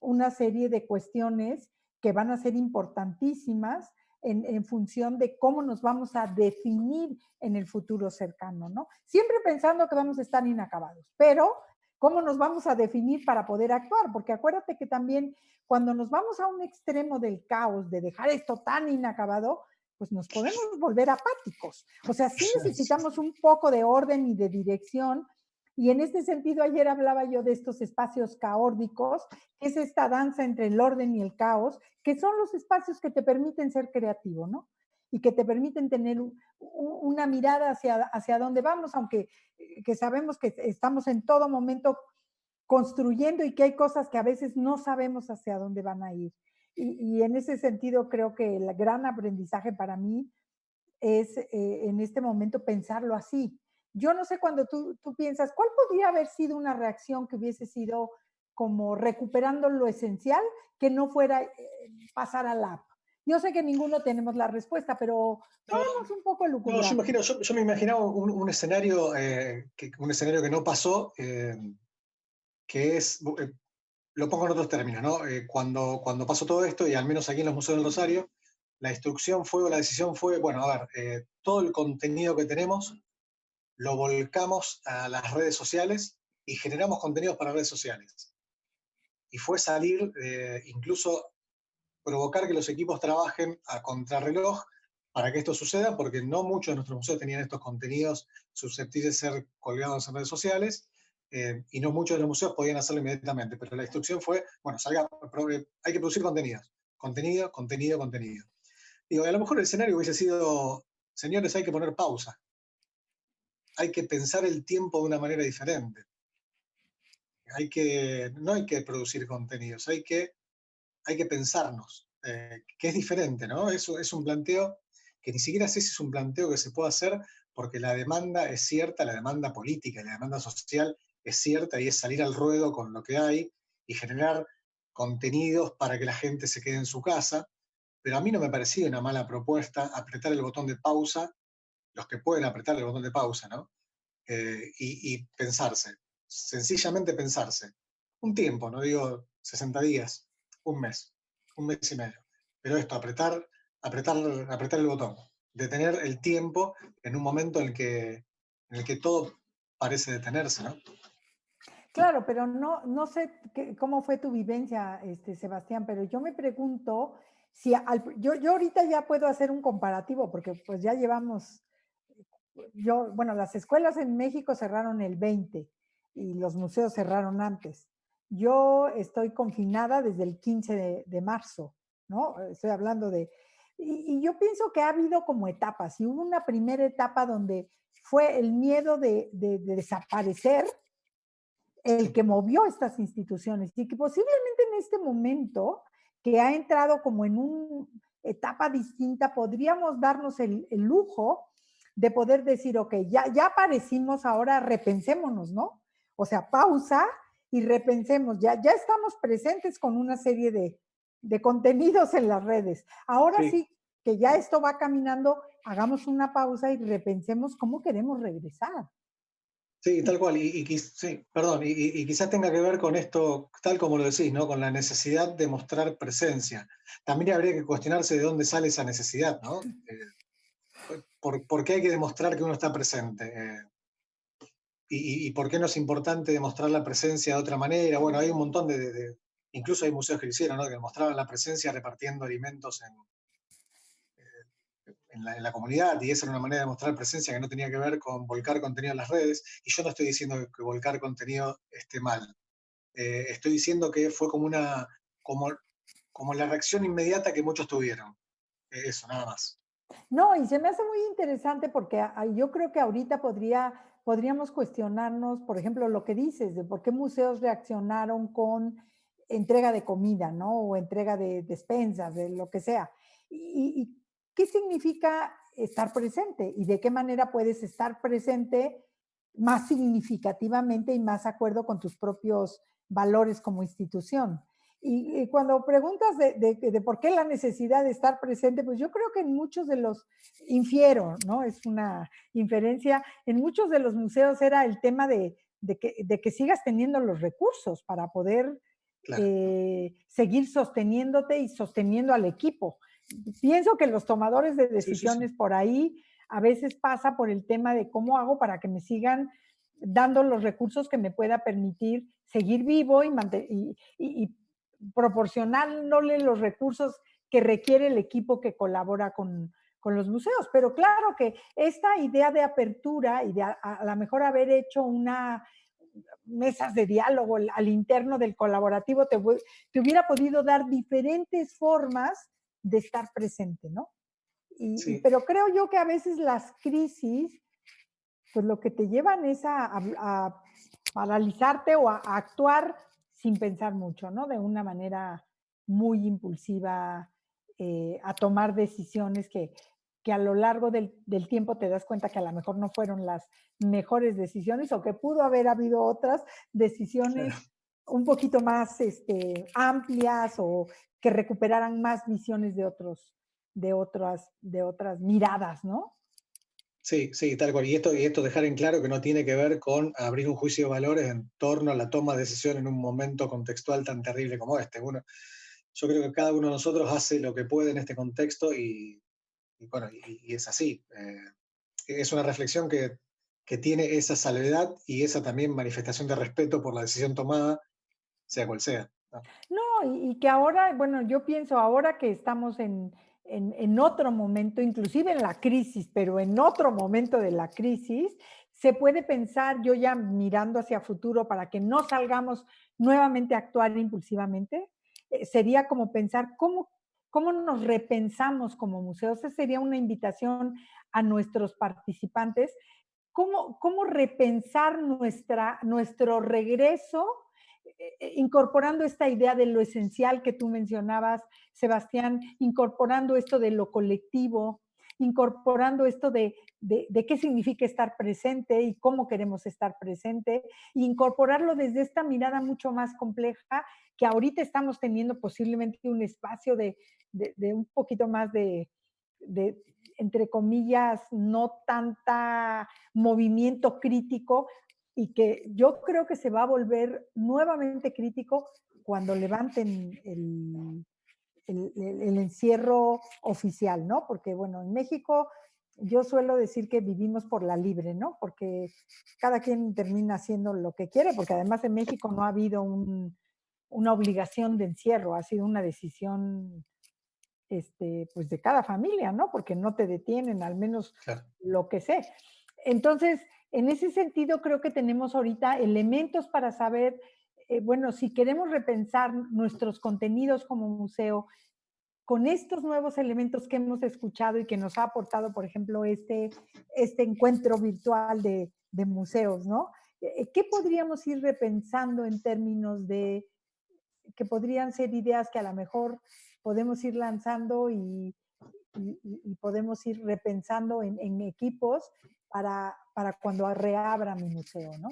una serie de cuestiones que van a ser importantísimas en función de cómo nos vamos a definir en el futuro cercano, ¿no? Siempre pensando que vamos a estar inacabados, pero ¿cómo nos vamos a definir para poder actuar? Porque acuérdate que también cuando nos vamos a un extremo del caos, de dejar esto tan inacabado, pues nos podemos volver apáticos. O sea, sí necesitamos un poco de orden y de dirección. Y en este sentido, ayer hablaba yo de estos espacios caórdicos, que es esta danza entre el orden y el caos, que son los espacios que te permiten ser creativo, ¿no? Y que te permiten tener una mirada hacia dónde vamos, aunque que sabemos que estamos en todo momento construyendo y que hay cosas que a veces no sabemos hacia dónde van a ir. Y en ese sentido creo que el gran aprendizaje para mí es en este momento pensarlo así. Yo no sé cuando tú piensas, ¿cuál podría haber sido una reacción que hubiese sido como recuperando lo esencial, que no fuera pasar al app? Yo sé que ninguno tenemos la respuesta, pero No, podemos un poco no, lucubrar. yo me imaginaba un escenario que no pasó, que es, lo pongo en otros términos, ¿no? Cuando pasó todo esto, y al menos aquí en los Museos del Rosario, la instrucción fue o la decisión fue, bueno, a ver, todo el contenido que tenemos lo volcamos a las redes sociales y generamos contenidos para redes sociales. Y fue salir, incluso provocar que los equipos trabajen a contrarreloj para que esto suceda, porque no muchos de nuestros museos tenían estos contenidos susceptibles de ser colgados en redes sociales, y no muchos de los museos podían hacerlo inmediatamente. Pero la instrucción fue, bueno, hay que producir contenidos. Contenido, contenido, contenido. Digo, a lo mejor el escenario hubiese sido, señores, hay que poner pausa. Hay que pensar el tiempo de una manera diferente. No hay que producir contenidos, hay que pensarnos, que es diferente, ¿no? Eso es un planteo que ni siquiera sé si es un planteo que se puede hacer, porque la demanda es cierta, la demanda política y la demanda social es cierta, y es salir al ruedo con lo que hay y generar contenidos para que la gente se quede en su casa. Pero a mí no me parecía una mala propuesta apretar el botón de pausa, los que pueden apretar el botón de pausa, ¿no? Y pensarse, sencillamente pensarse. Un tiempo, no digo 60 días, un mes, un mes y medio. Pero esto, apretar el botón, detener el tiempo en un momento en el que todo parece detenerse, ¿no? Claro, pero no sé cómo fue tu vivencia, Sebastián, pero yo me pregunto si yo ahorita ya puedo hacer un comparativo, porque pues ya llevamos, bueno, las escuelas en México cerraron el 20 y los museos cerraron antes. Yo estoy confinada desde el 15 de marzo, ¿no? Estoy hablando de, Y yo pienso que ha habido como etapas, y hubo una primera etapa donde fue el miedo de desaparecer el Sí, que movió estas instituciones y que posiblemente en este momento que ha entrado como en una etapa distinta, podríamos darnos el lujo de poder decir, ok, ya aparecimos, ahora repensémonos, ¿no? O sea, pausa y repensemos, ya estamos presentes con una serie de contenidos en las redes. Ahora sí. sí que ya esto va caminando, hagamos una pausa y repensemos cómo queremos regresar. Sí, tal cual. Sí, perdón, y quizás tenga que ver con esto, tal como lo decís, ¿no? Con la necesidad de mostrar presencia. También habría que cuestionarse de dónde sale esa necesidad, ¿no? ¿Por qué hay que demostrar que uno está presente? Y por qué no es importante demostrar la presencia de otra manera. Bueno, hay un montón incluso hay museos que lo hicieron, ¿no? Que mostraban la presencia repartiendo alimentos en la comunidad, y esa era una manera de mostrar presencia que no tenía que ver con volcar contenido en las redes. Y yo no estoy diciendo que volcar contenido esté mal. Estoy diciendo que fue como, como la reacción inmediata que muchos tuvieron. Eso, nada más. No, y se me hace muy interesante porque yo creo que ahorita podríamos cuestionarnos, por ejemplo, lo que dices, de por qué museos reaccionaron con entrega de comida, ¿no? O entrega de despensas, de lo que sea. Y qué significa estar presente? ¿Y de qué manera puedes estar presente más significativamente y más de acuerdo con tus propios valores como institución? Y cuando preguntas de por qué la necesidad de estar presente, pues yo creo que en muchos de los, infiero, ¿no? Es una inferencia, en muchos de los museos era el tema de que sigas teniendo los recursos para poder Claro. seguir sosteniéndote y sosteniendo al equipo. Pienso que los tomadores de Sí, sí, sí. decisiones por ahí a veces pasa por el tema de cómo hago para que me sigan dando los recursos que me pueda permitir seguir vivo y proporcionándole los recursos que requiere el equipo que colabora con los museos. Pero claro que esta idea de apertura y de a lo mejor haber hecho una mesas de diálogo al interno del colaborativo te hubiera podido dar diferentes formas de estar presente, ¿no? Sí, Pero creo yo que a veces las crisis, pues lo que te llevan es a paralizarte o a actuar sin pensar mucho, ¿no? De una manera muy impulsiva, a tomar decisiones que a lo largo del tiempo te das cuenta que a lo mejor no fueron las mejores decisiones o que pudo haber habido otras decisiones claro. un poquito más amplias o que recuperaran más visiones de otras miradas, ¿no? Sí, sí, tal cual. Y esto dejar en claro que no tiene que ver con abrir un juicio de valores en torno a la toma de decisión en un momento contextual tan terrible como este. Yo creo que cada uno de nosotros hace lo que puede en este contexto y bueno, y es así. Es una reflexión que tiene esa salvedad y esa también manifestación de respeto por la decisión tomada, sea cual sea, ¿no? No, y que ahora, bueno, yo pienso ahora que estamos en otro momento, inclusive en la crisis, pero en otro momento de la crisis, se puede pensar, yo ya mirando hacia futuro para que no salgamos nuevamente a actuar impulsivamente, sería como pensar cómo nos repensamos como museos. Esa sería una invitación a nuestros participantes, cómo repensar nuestro regreso, incorporando esta idea de lo esencial que tú mencionabas, Sebastián, incorporando esto de lo colectivo, incorporando esto de qué significa estar presente y cómo queremos estar presente, e incorporarlo desde esta mirada mucho más compleja que ahorita estamos teniendo posiblemente un espacio de un poquito más de, entre comillas, no tanta movimiento crítico y que yo creo que se va a volver nuevamente crítico cuando levanten el encierro oficial, ¿no? Porque, bueno, en México yo suelo decir que vivimos por la libre, ¿no? Porque cada quien termina haciendo lo que quiere, porque además en México no ha habido una obligación de encierro, ha sido una decisión pues de cada familia, ¿no? Porque no te detienen, al menos Claro. lo que sé. Entonces, en ese sentido, creo que tenemos ahorita elementos para saber, bueno, si queremos repensar nuestros contenidos como museo, con estos nuevos elementos que hemos escuchado y que nos ha aportado, por ejemplo, este encuentro virtual de museos, ¿no? ¿Qué podríamos ir repensando en términos de que podrían ser ideas que a lo mejor podemos ir lanzando y podemos ir repensando en equipos para cuando reabra mi museo, ¿no?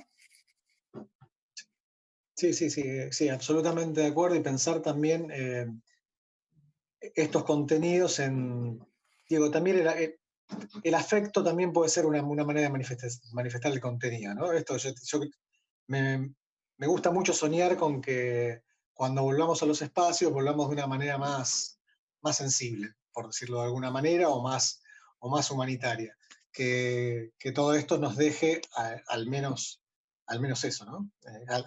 Sí, sí, sí, sí, absolutamente de acuerdo. Y pensar también estos contenidos en, digo, también el afecto también puede ser una manera de manifestar el contenido, ¿no? Esto me, me gusta mucho soñar con que cuando volvamos a los espacios, volvamos de una manera más sensible, por decirlo de alguna manera, o más humanitaria. Que todo esto nos deje al menos eso, ¿no?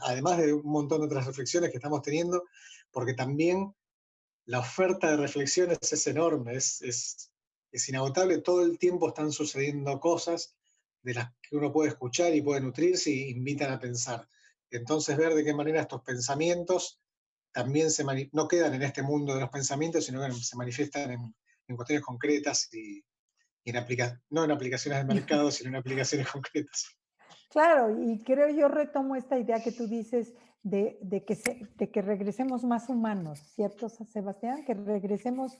Además de un montón de otras reflexiones que estamos teniendo, porque también la oferta de reflexiones es enorme, es inagotable, todo el tiempo están sucediendo cosas de las que uno puede escuchar y puede nutrirse y invitan a pensar. Entonces, ver de qué manera estos pensamientos también no quedan en este mundo de los pensamientos, sino que se manifiestan en cuestiones concretas y no en aplicaciones del mercado, sino en aplicaciones concretas. Claro, y creo yo retomo esta idea que tú dices de que regresemos más humanos, ¿cierto, Sebastián? Que regresemos,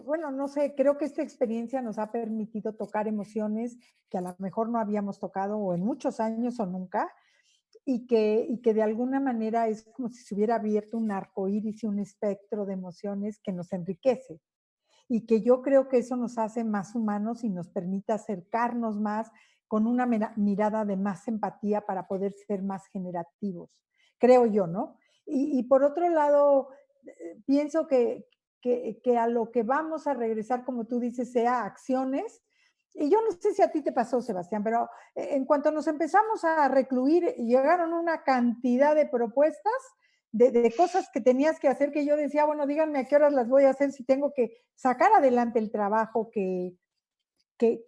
bueno, no sé, creo que esta experiencia nos ha permitido tocar emociones que a lo mejor no habíamos tocado o en muchos años o nunca, y que de alguna manera es como si se hubiera abierto un arco iris y un espectro de emociones que nos enriquece y que yo creo que eso nos hace más humanos y nos permite acercarnos más con una mirada de más empatía para poder ser más generativos, creo yo, ¿no? Y por otro lado, pienso que a lo que vamos a regresar, como tú dices, sea acciones. Y yo no sé si a ti te pasó, Sebastián, pero en cuanto nos empezamos a recluir, llegaron una cantidad de propuestas de cosas que tenías que hacer que yo decía, bueno, díganme a qué horas las voy a hacer si tengo que sacar adelante el trabajo que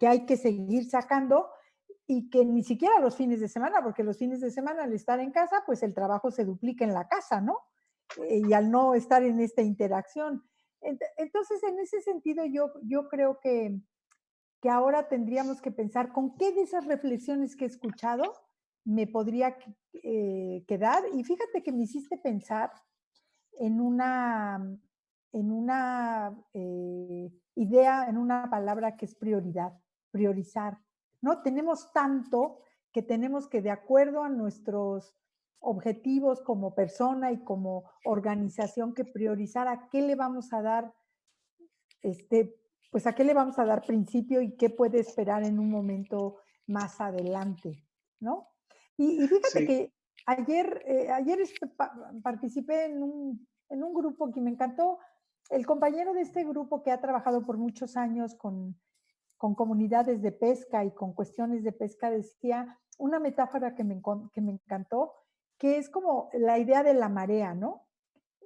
hay que seguir sacando y que ni siquiera los fines de semana, porque los fines de semana al estar en casa, pues el trabajo se duplica en la casa, ¿no? Y al no estar en esta interacción. Entonces, en ese sentido, yo creo que ahora tendríamos que pensar con qué de esas reflexiones que he escuchado me podría quedar. Y fíjate que me hiciste pensar en una idea, en una palabra que es prioridad, priorizar. ¿No? Tenemos tanto que tenemos que, de acuerdo a nuestros objetivos como persona y como organización, que priorizar a qué le vamos a dar, pues a qué le vamos a dar principio y qué puede esperar en un momento más adelante, ¿no? Y fíjate Sí, que ayer participé en un grupo que me encantó. El compañero de este grupo que ha trabajado por muchos años con comunidades de pesca y con cuestiones de pesca decía una metáfora que me encantó, que es como la idea de la marea, ¿no?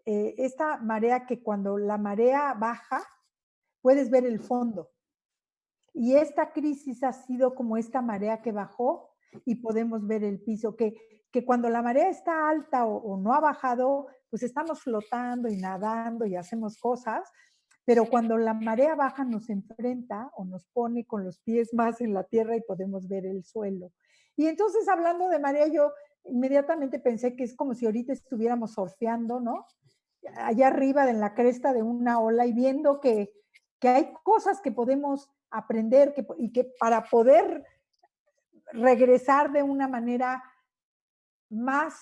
Esta marea que cuando la marea baja, puedes ver el fondo. Y esta crisis ha sido como esta marea que bajó y podemos ver el piso, que cuando la marea está alta o no ha bajado, pues estamos flotando y nadando y hacemos cosas, pero cuando la marea baja nos enfrenta o nos pone con los pies más en la tierra y podemos ver el suelo. Y entonces, hablando de marea, yo inmediatamente pensé que es como si ahorita estuviéramos surfeando, ¿no? Allá arriba en la cresta de una ola y viendo que hay cosas que podemos aprender y que para poder regresar de una manera más,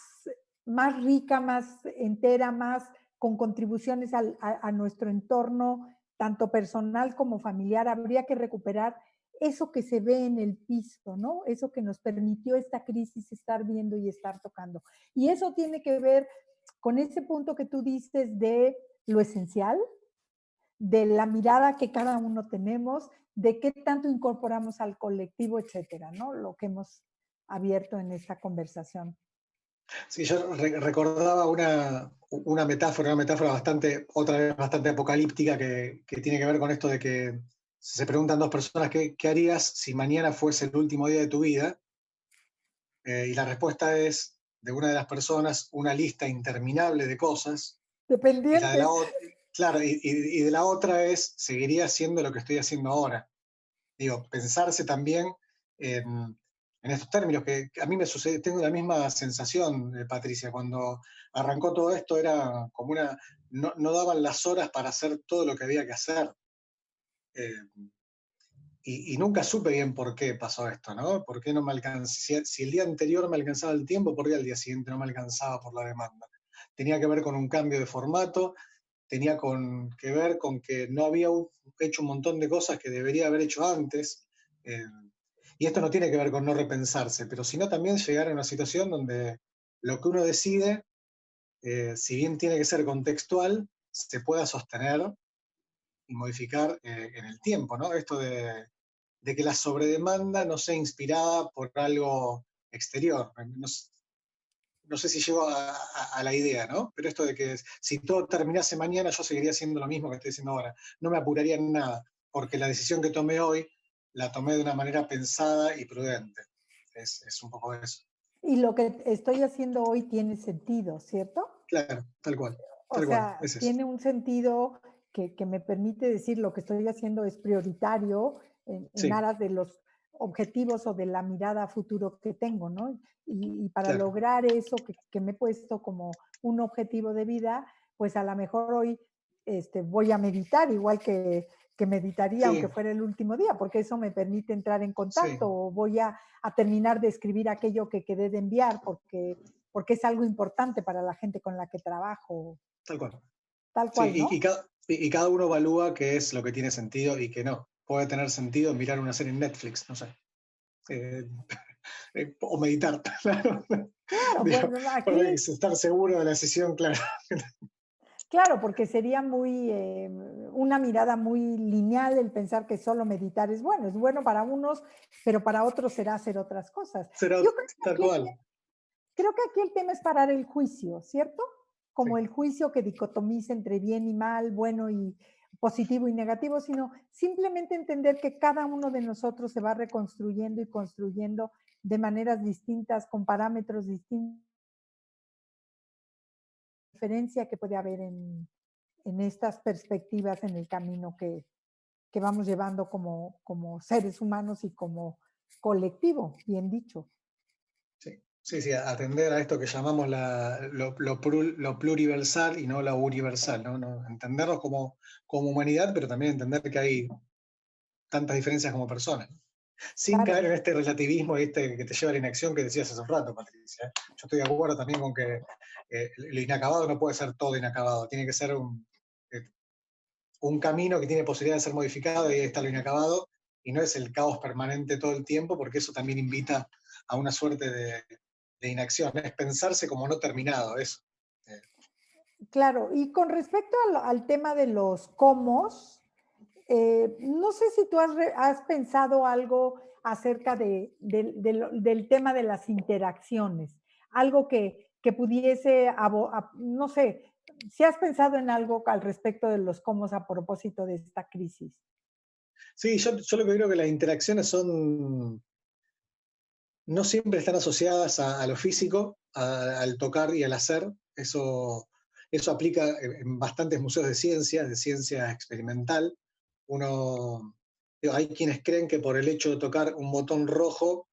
más rica, más entera, más con contribuciones a nuestro entorno, tanto personal como familiar, habría que recuperar eso que se ve en el piso, ¿no? Eso que nos permitió esta crisis estar viendo y estar tocando. Y eso tiene que ver con ese punto que tú dices de lo esencial, de la mirada que cada uno tenemos, de qué tanto incorporamos al colectivo, etcétera, ¿no? Lo que hemos abierto en esta conversación. sí, yo recordaba una metáfora bastante, otra vez bastante apocalíptica que tiene que ver con esto de que se preguntan dos personas qué harías si mañana fuese el último día de tu vida, y la respuesta es de una de las personas una lista interminable de cosas, y la de la Dependientes. otra, Claro, y de la otra es, seguiría haciendo lo que estoy haciendo ahora. Digo, pensarse también en estos términos, que a mí me sucede, tengo la misma sensación, Patricia, cuando arrancó todo esto era como no daban las horas para hacer todo lo que había que hacer. Eh, y nunca supe bien por qué pasó esto, ¿no? ¿Por qué no me alcanzaba? Si el día anterior me alcanzaba el tiempo, ¿por qué al día siguiente no me alcanzaba por la demanda? Tenía que ver con un cambio de formato, tenía que ver con que no había hecho un montón de cosas que debería haber hecho antes. eh, y esto no tiene que ver con no repensarse, pero sino también llegar a una situación donde lo que uno decide, si bien tiene que ser contextual, se pueda sostener y modificar en el tiempo, ¿no? Esto de que la sobredemanda no sea inspirada por algo exterior. No sé si llego a la idea, ¿no? Pero esto de que si todo terminase mañana, yo seguiría haciendo lo mismo que estoy haciendo ahora. No me apuraría en nada, porque la decisión que tomé hoy la tomé de una manera pensada y prudente. Es un poco eso. Y lo que estoy haciendo hoy tiene sentido, ¿cierto? Claro, O tal cual, sea, es eso. tiene un sentido que me permite decir lo que estoy haciendo es prioritario en Sí, aras de los objetivos o de la mirada a futuro que tengo, ¿no? Y para claro. lograr eso que me he puesto como un objetivo de vida, pues a lo mejor hoy voy a meditar igual que meditaría Sí, aunque fuera el último día, porque eso me permite entrar en sí, contacto o voy a terminar de escribir aquello que quedé de enviar porque es algo importante para la gente con la que trabajo, tal cual. tal Sí, cual, ¿no? y cada uno evalúa qué es lo que tiene sentido y qué no. Puede tener sentido mirar una serie en Netflix, no sé. Eh, o meditar, claro. Claro, Digo, bueno, para aquí, estar seguro de la decisión, claro. claro, porque sería muy, una mirada muy lineal el pensar que solo meditar es bueno para unos, pero para otros será hacer otras cosas. Será Yo creo que tal aquí cual. creo que aquí el tema es parar el juicio, ¿cierto? Sí, Como el juicio que dicotomiza entre bien y mal, bueno y positivo y negativo, sino simplemente entender que cada uno de nosotros se va reconstruyendo y construyendo de maneras distintas, con parámetros distintos, diferencia que puede haber en estas perspectivas en el camino que vamos llevando como seres humanos y como colectivo, bien dicho. sí. Sí, sí, atender a esto que llamamos lo pluriversal y no lo universal, ¿no? Entendernos como humanidad, pero también entender que hay tantas diferencias como personas. Sin Claro, caer en este relativismo y que te lleva a la inacción que decías hace un rato, Patricia. Yo estoy de acuerdo también con que lo inacabado no puede ser todo inacabado, tiene que ser eh, un camino que tiene posibilidad de ser modificado y ahí está lo inacabado, y no es el caos permanente todo el tiempo, porque eso también invita a una suerte de inacción, es pensarse como no terminado, eso. Eh, claro. Y con respecto al tema de los cómo, no sé si tú has pensado algo acerca del tema de las interacciones, algo que pudiese, no sé, si has pensado en algo al respecto de los cómo a propósito de esta crisis. sí, yo lo que creo que las interacciones no siempre están asociadas a lo físico, al tocar y al hacer. Eso aplica en bastantes museos de ciencia experimental. Hay quienes creen que por el hecho de tocar un botón rojo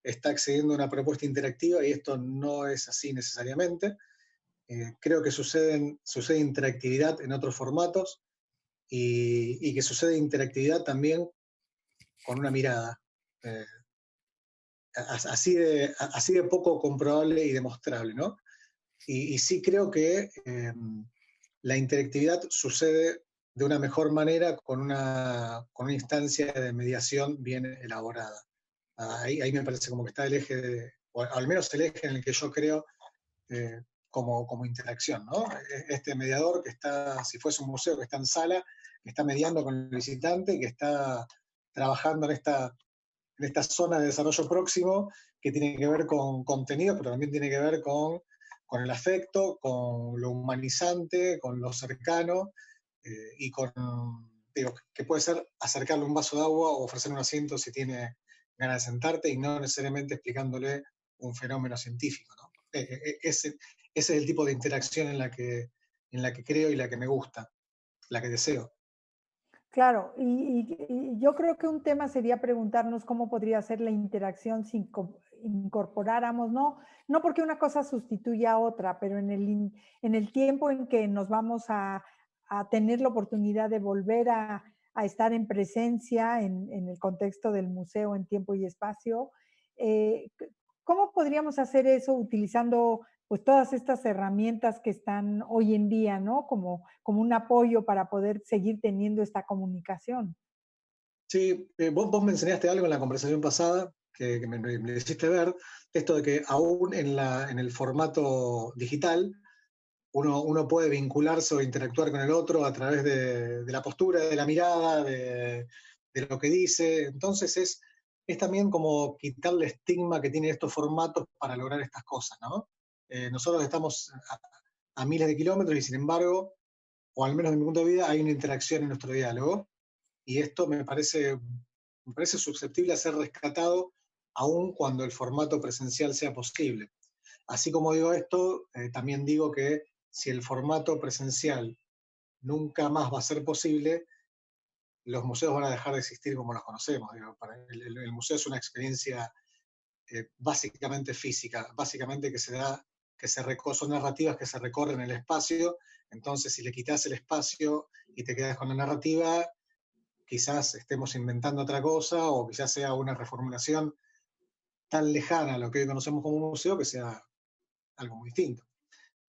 está accediendo a una propuesta interactiva y esto no es así necesariamente. Creo que sucede interactividad en otros formatos y que sucede interactividad también con una mirada. Eh, así de poco comprobable y demostrable, ¿no? Y sí creo que la interactividad sucede de una mejor manera con una instancia de mediación bien elaborada. Ahí me parece como que está el eje, o al menos el eje en el que yo creo eh, como interacción, ¿no? Este mediador que está, si fuese un museo que está en sala, que está mediando con el visitante, que está trabajando en esta zona de desarrollo próximo que tiene que ver con contenido, pero también tiene que ver con el afecto, con lo humanizante, con lo cercano y digo, que puede ser acercarle un vaso de agua o ofrecerle un asiento si tiene ganas de sentarte y no necesariamente explicándole un fenómeno científico, ¿no? Ese es el tipo de interacción en la que creo y la que me gusta. la que deseo. Claro, y yo creo que un tema sería preguntarnos cómo podría ser la interacción si incorporáramos, no porque una cosa sustituya a otra, pero en el tiempo en que nos vamos a tener la oportunidad de volver a estar en presencia en el contexto del museo en tiempo y espacio, ¿cómo podríamos hacer eso utilizando pues todas estas herramientas que están hoy en día, ¿no? Como un apoyo para poder seguir teniendo esta comunicación. Sí, vos me enseñaste algo en la conversación pasada que me hiciste ver, esto de que aún en el formato digital uno puede vincularse o interactuar con el otro a través de la postura, de la mirada, de lo que dice. Entonces es también como quitarle estigma que tienen estos formatos para lograr estas cosas, ¿no? Nosotros estamos a miles de kilómetros y sin embargo, o al menos desde mi punto de vista, hay una interacción en nuestro diálogo y esto me parece susceptible a ser rescatado aun cuando el formato presencial sea posible. Así como digo esto, también digo que si el formato presencial nunca más va a ser posible, los museos van a dejar de existir como los conocemos. Digo, el museo es una experiencia básicamente física, básicamente son narrativas que se recorren el espacio, entonces si le quitas el espacio y te quedas con la narrativa, quizás estemos inventando otra cosa o quizás sea una reformulación tan lejana a lo que hoy conocemos como un museo que sea algo muy distinto.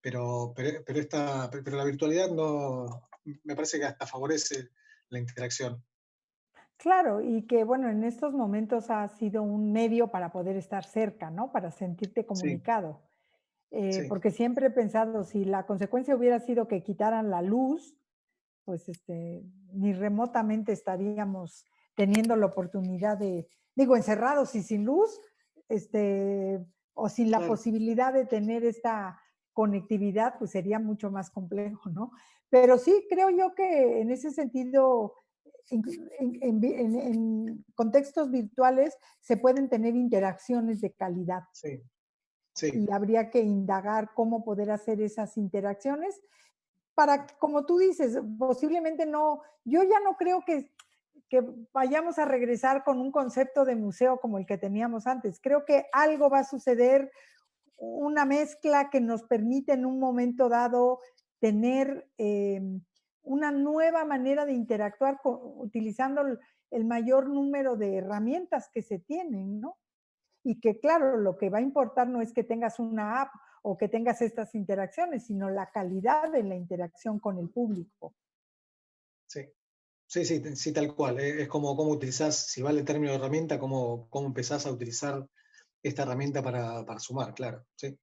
Pero la virtualidad no, me parece que hasta favorece la interacción. Claro, y que bueno, en estos momentos ha sido un medio para poder estar cerca, ¿no? Para sentirte Sí, comunicado. sí, Porque siempre he pensado, si la consecuencia hubiera sido que quitaran la luz, pues ni remotamente estaríamos teniendo la oportunidad de, digo, encerrados y sin luz, o sin la claro. posibilidad de tener esta conectividad, pues sería mucho más complejo, ¿no? Pero sí, creo yo que en ese sentido, en contextos virtuales se pueden tener interacciones de calidad Sí, sí, y habría que indagar cómo poder hacer esas interacciones para, como tú dices, posiblemente no, yo ya no creo que vayamos a regresar con un concepto de museo como el que teníamos antes. Creo que algo va a suceder, una mezcla que nos permite en un momento dado tener una nueva manera de interactuar utilizando el mayor número de herramientas que se tienen, ¿no? Y que claro, lo que va a importar no es que tengas una app o que tengas estas interacciones, sino la calidad de la interacción con el público. sí. Sí, sí, sí, tal cual. Es como cómo utilizás, si vale el término de herramienta, cómo empezás a utilizar esta herramienta para sumar, claro. Sí,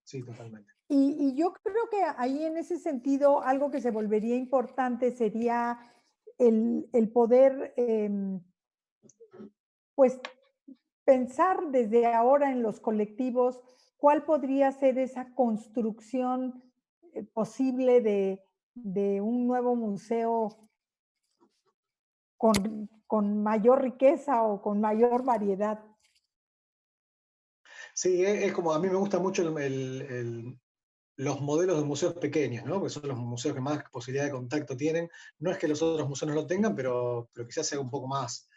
sí, totalmente. Y yo creo que ahí en ese sentido algo que se volvería importante sería el poder, pues, pensar desde ahora en los colectivos cuál podría ser esa construcción posible de un nuevo museo con mayor riqueza o con mayor variedad. Sí, es como a mí me gusta mucho los modelos de museos pequeños, ¿no? Porque son los museos que más posibilidad de contacto tienen. No es que los otros museos no lo tengan, pero quizás sea un poco más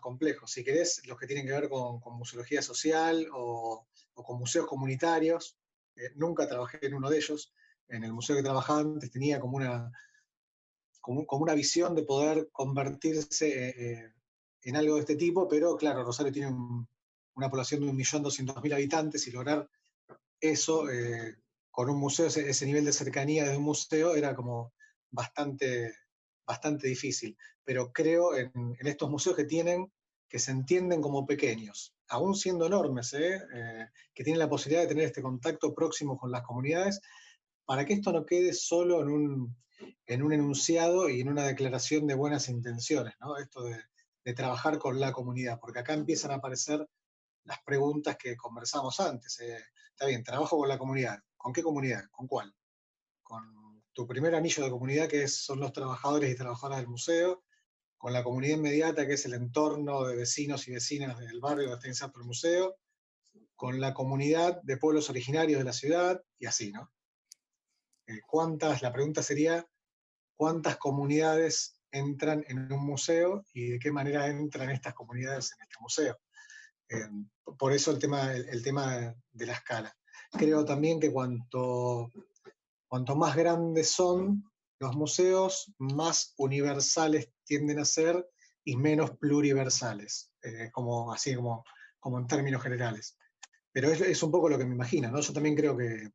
complejo. Si querés, los que tienen que ver con museología social o con museos comunitarios, nunca trabajé en uno de ellos. En el museo que trabajaba antes tenía como una visión de poder convertirse en algo de este tipo, pero claro, Rosario tiene una población de 1.200.000 habitantes y lograr eso con un museo, ese nivel de cercanía de un museo era como bastante, bastante difícil. Pero creo en estos museos que se entienden como pequeños, aún siendo enormes, que tienen la posibilidad de tener este contacto próximo con las comunidades, para que esto no quede solo en un enunciado y en una declaración de buenas intenciones, ¿no? Esto de trabajar con la comunidad, porque acá empiezan a aparecer las preguntas que conversamos antes. Está bien, trabajo con la comunidad. ¿Con qué comunidad? ¿Con cuál? Con tu primer anillo de comunidad, son los trabajadores y trabajadoras del museo, con la comunidad inmediata, que es el entorno de vecinos y vecinas del barrio donde está inserto el museo, con la comunidad de pueblos originarios de la ciudad, y así, ¿no? La pregunta sería, cuántas comunidades entran en un museo y de qué manera entran estas comunidades en este museo. Por eso el tema de la escala. Creo también que cuanto más grandes son los museos, más universales tienden a ser y menos pluriversales, así como en términos generales. Pero es un poco lo que me imagino, ¿no? Yo también creo que,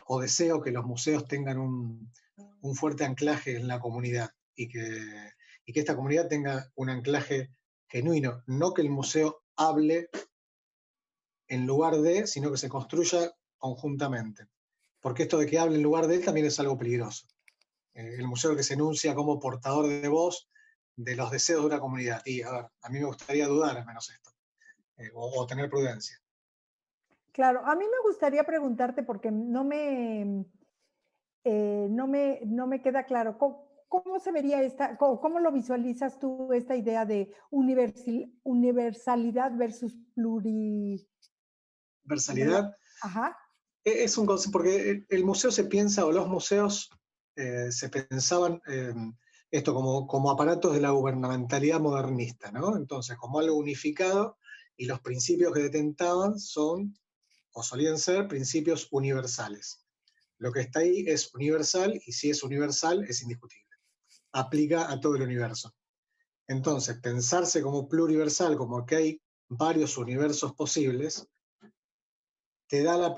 o deseo que los museos tengan un fuerte anclaje en la comunidad y que esta comunidad tenga un anclaje genuino, no que el museo hable en lugar de, sino que se construya conjuntamente. Porque esto de que hable en lugar de él también es algo peligroso. El museo que se enuncia como portador de voz de los deseos de una comunidad. Y a ver, a mí me gustaría dudar al menos esto, o tener prudencia. Claro, a mí me gustaría preguntarte porque no me queda claro cómo se vería cómo lo visualizas tú esta idea de universalidad versus Versalidad. Ajá. Es un concepto, porque el museo se piensa, o los museos se pensaban esto como aparatos de la gubernamentalidad modernista, ¿no? Entonces, como algo unificado, y los principios que detentaban son, o solían ser, principios universales. Lo que está ahí es universal, y si es universal, es indiscutible. Aplica a todo el universo. Entonces, pensarse como pluriversal, como que hay varios universos posibles, te da la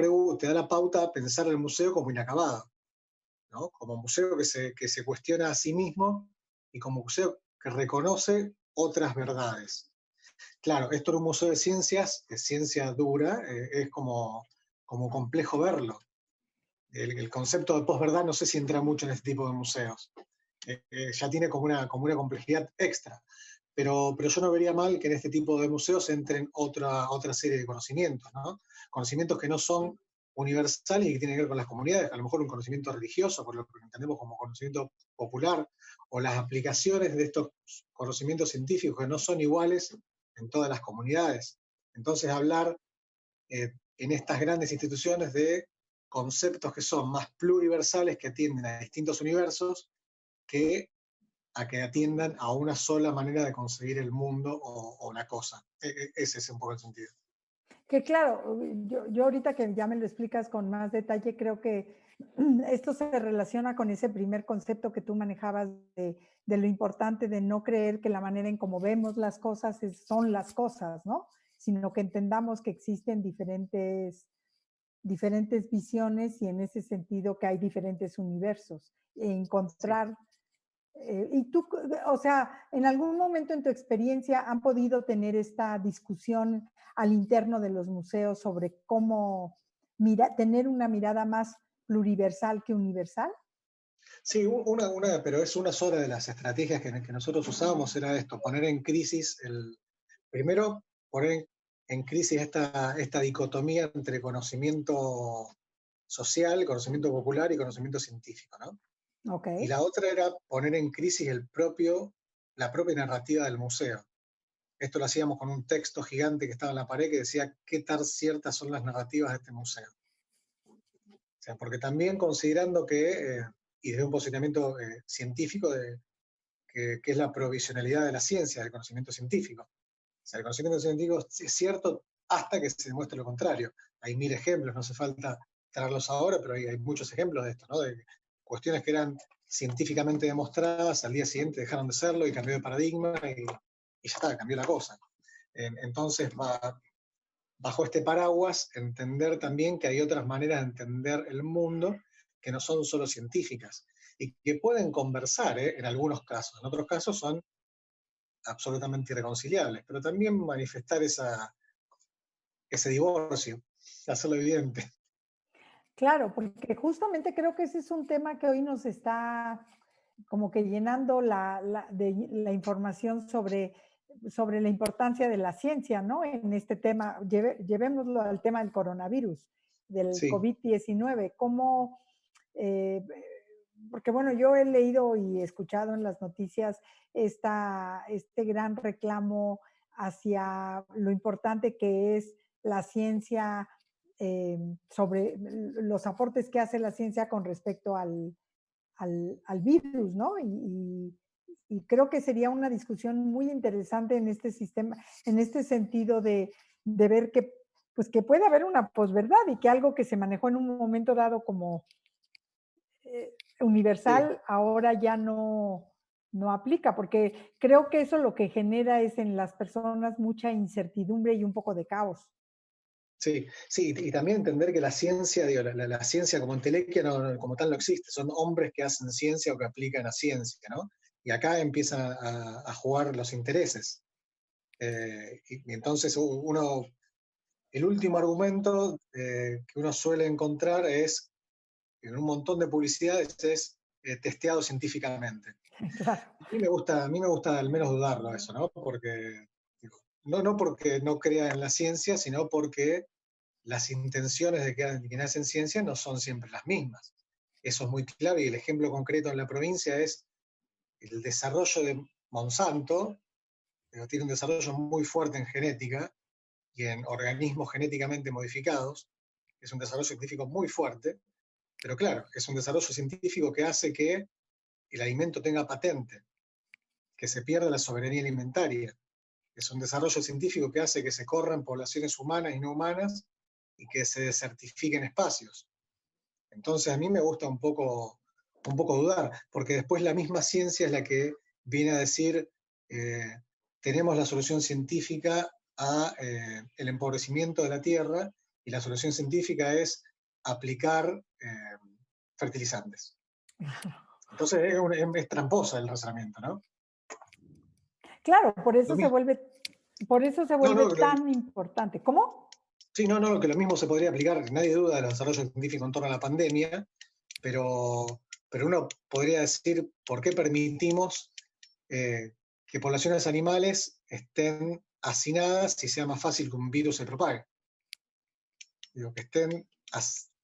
pauta a pensar el museo como inacabado, ¿no? Como museo que se cuestiona a sí mismo y como museo que reconoce otras verdades. Claro, esto en un museo de ciencias, de ciencia dura, es como complejo verlo. El concepto de posverdad no sé si entra mucho en este tipo de museos. Ya tiene como una complejidad extra. Pero yo no vería mal que en este tipo de museos entren otra serie de conocimientos, ¿no? Conocimientos que no son universales y que tienen que ver con las comunidades, a lo mejor un conocimiento religioso, por lo que entendemos como conocimiento popular, o las aplicaciones de estos conocimientos científicos que no son iguales en todas las comunidades. Entonces, hablar en estas grandes instituciones de conceptos que son más pluriversales, que atienden a distintos universos, que a que atiendan a una sola manera de conseguir el mundo o la cosa. Ese es un poco el sentido. Que claro, yo ahorita que ya me lo explicas con más detalle, creo que esto se relaciona con ese primer concepto que tú manejabas de lo importante de no creer que la manera en cómo vemos las cosas son las cosas, ¿no? Sino que entendamos que existen diferentes visiones y en ese sentido que hay diferentes universos. Encontrar y tú, o sea, en algún momento en tu experiencia han podido tener esta discusión al interno de los museos sobre cómo tener una mirada más pluriversal que universal. Sí, pero es una sola de las estrategias que nosotros usábamos, era esto, poner en crisis primero poner en crisis esta dicotomía entre conocimiento social, conocimiento popular y conocimiento científico, ¿no? Okay. Y la otra era poner en crisis la propia narrativa del museo. Esto lo hacíamos con un texto gigante que estaba en la pared que decía qué tan ciertas son las narrativas de este museo. O sea, porque también considerando y desde un posicionamiento científico, que es la provisionalidad de la ciencia, del conocimiento científico. O sea, el conocimiento científico es cierto hasta que se demuestre lo contrario. Hay 1000 ejemplos, no hace falta traerlos ahora, pero hay muchos ejemplos de esto, ¿no? De cuestiones que eran científicamente demostradas, al día siguiente dejaron de serlo y cambió de paradigma y ya está, cambió la cosa. Entonces, bajo este paraguas, entender también que hay otras maneras de entender el mundo que no son solo científicas y que pueden conversar, en algunos casos. En otros casos son absolutamente irreconciliables, pero también manifestar ese divorcio, hacerlo evidente. Claro, porque justamente creo que ese es un tema que hoy nos está como que llenando la información sobre la importancia de la ciencia, ¿no? En este tema, llevémoslo al tema del coronavirus, del Sí. COVID-19, cómo, porque bueno, yo he leído y escuchado en las noticias este gran reclamo hacia lo importante que es la ciencia, sobre los aportes que hace la ciencia con respecto al virus, ¿no? Y creo que sería una discusión muy interesante en este sistema, en este sentido de ver que, pues que puede haber una posverdad y que algo que se manejó en un momento dado como universal, Sí, ahora ya no aplica, porque creo que eso lo que genera es en las personas mucha incertidumbre y un poco de caos. sí, sí, y también entender que la ciencia, digo, la ciencia como entelequia como tal no existe, son hombres que hacen ciencia o que aplican a ciencia, ¿no? Y acá empiezan a jugar los intereses. Y entonces el último argumento que uno suele encontrar es, en un montón de publicidades, es testeado científicamente. Claro. A mí me gusta al menos dudarlo eso, ¿no? Porque, digo, no porque no crea en la ciencia, sino porque las intenciones de quienes hacen ciencia no son siempre las mismas. Eso es muy clave y el ejemplo concreto en la provincia es el desarrollo de Monsanto, pero tiene un desarrollo muy fuerte en genética y en organismos genéticamente modificados. Es un desarrollo científico muy fuerte, pero claro, es un desarrollo científico que hace que el alimento tenga patente, que se pierda la soberanía alimentaria. Es un desarrollo científico que hace que se corran poblaciones humanas y no humanas y que se desertifiquen espacios. Entonces a mí me gusta un poco dudar, porque después la misma ciencia es la que viene a decir, tenemos la solución científica a el empobrecimiento de la tierra y la solución científica es aplicar fertilizantes. Entonces es tramposa el razonamiento, ¿no? Claro, Lo mismo, por eso se no, vuelve no, tan importante. ¿Cómo? sí, no, que lo mismo se podría aplicar, nadie duda del desarrollo científico en torno a la pandemia, pero uno podría decir por qué permitimos que poblaciones animales estén hacinadas y sea más fácil que un virus se propague. Digo, que estén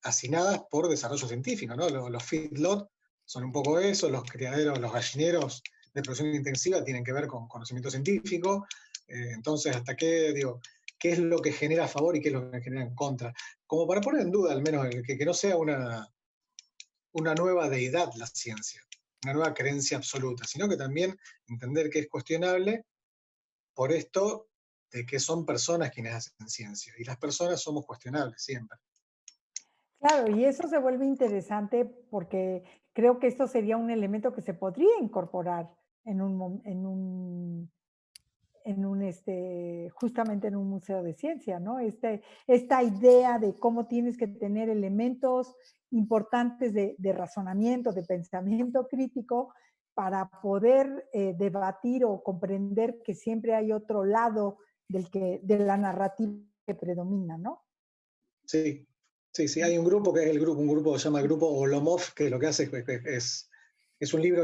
hacinadas por desarrollo científico, ¿no? Los feedlot son un poco eso, los criaderos, los gallineros de producción intensiva tienen que ver con conocimiento científico, entonces hasta qué, digo, qué es lo que genera a favor y qué es lo que genera en contra. Como para poner en duda al menos que no sea una nueva deidad la ciencia, una nueva creencia absoluta, sino que también entender que es cuestionable por esto de que son personas quienes hacen ciencia, y las personas somos cuestionables siempre. Claro, y eso se vuelve interesante porque creo que esto sería un elemento que se podría incorporar en justamente en un museo de ciencia, ¿no? Esta idea de cómo tienes que tener elementos importantes de razonamiento, de pensamiento crítico, para poder debatir o comprender que siempre hay otro lado de la narrativa que predomina, ¿no? Sí, sí, sí, hay un grupo que es un grupo que se llama el Grupo Oblomov, que lo que hace es un libro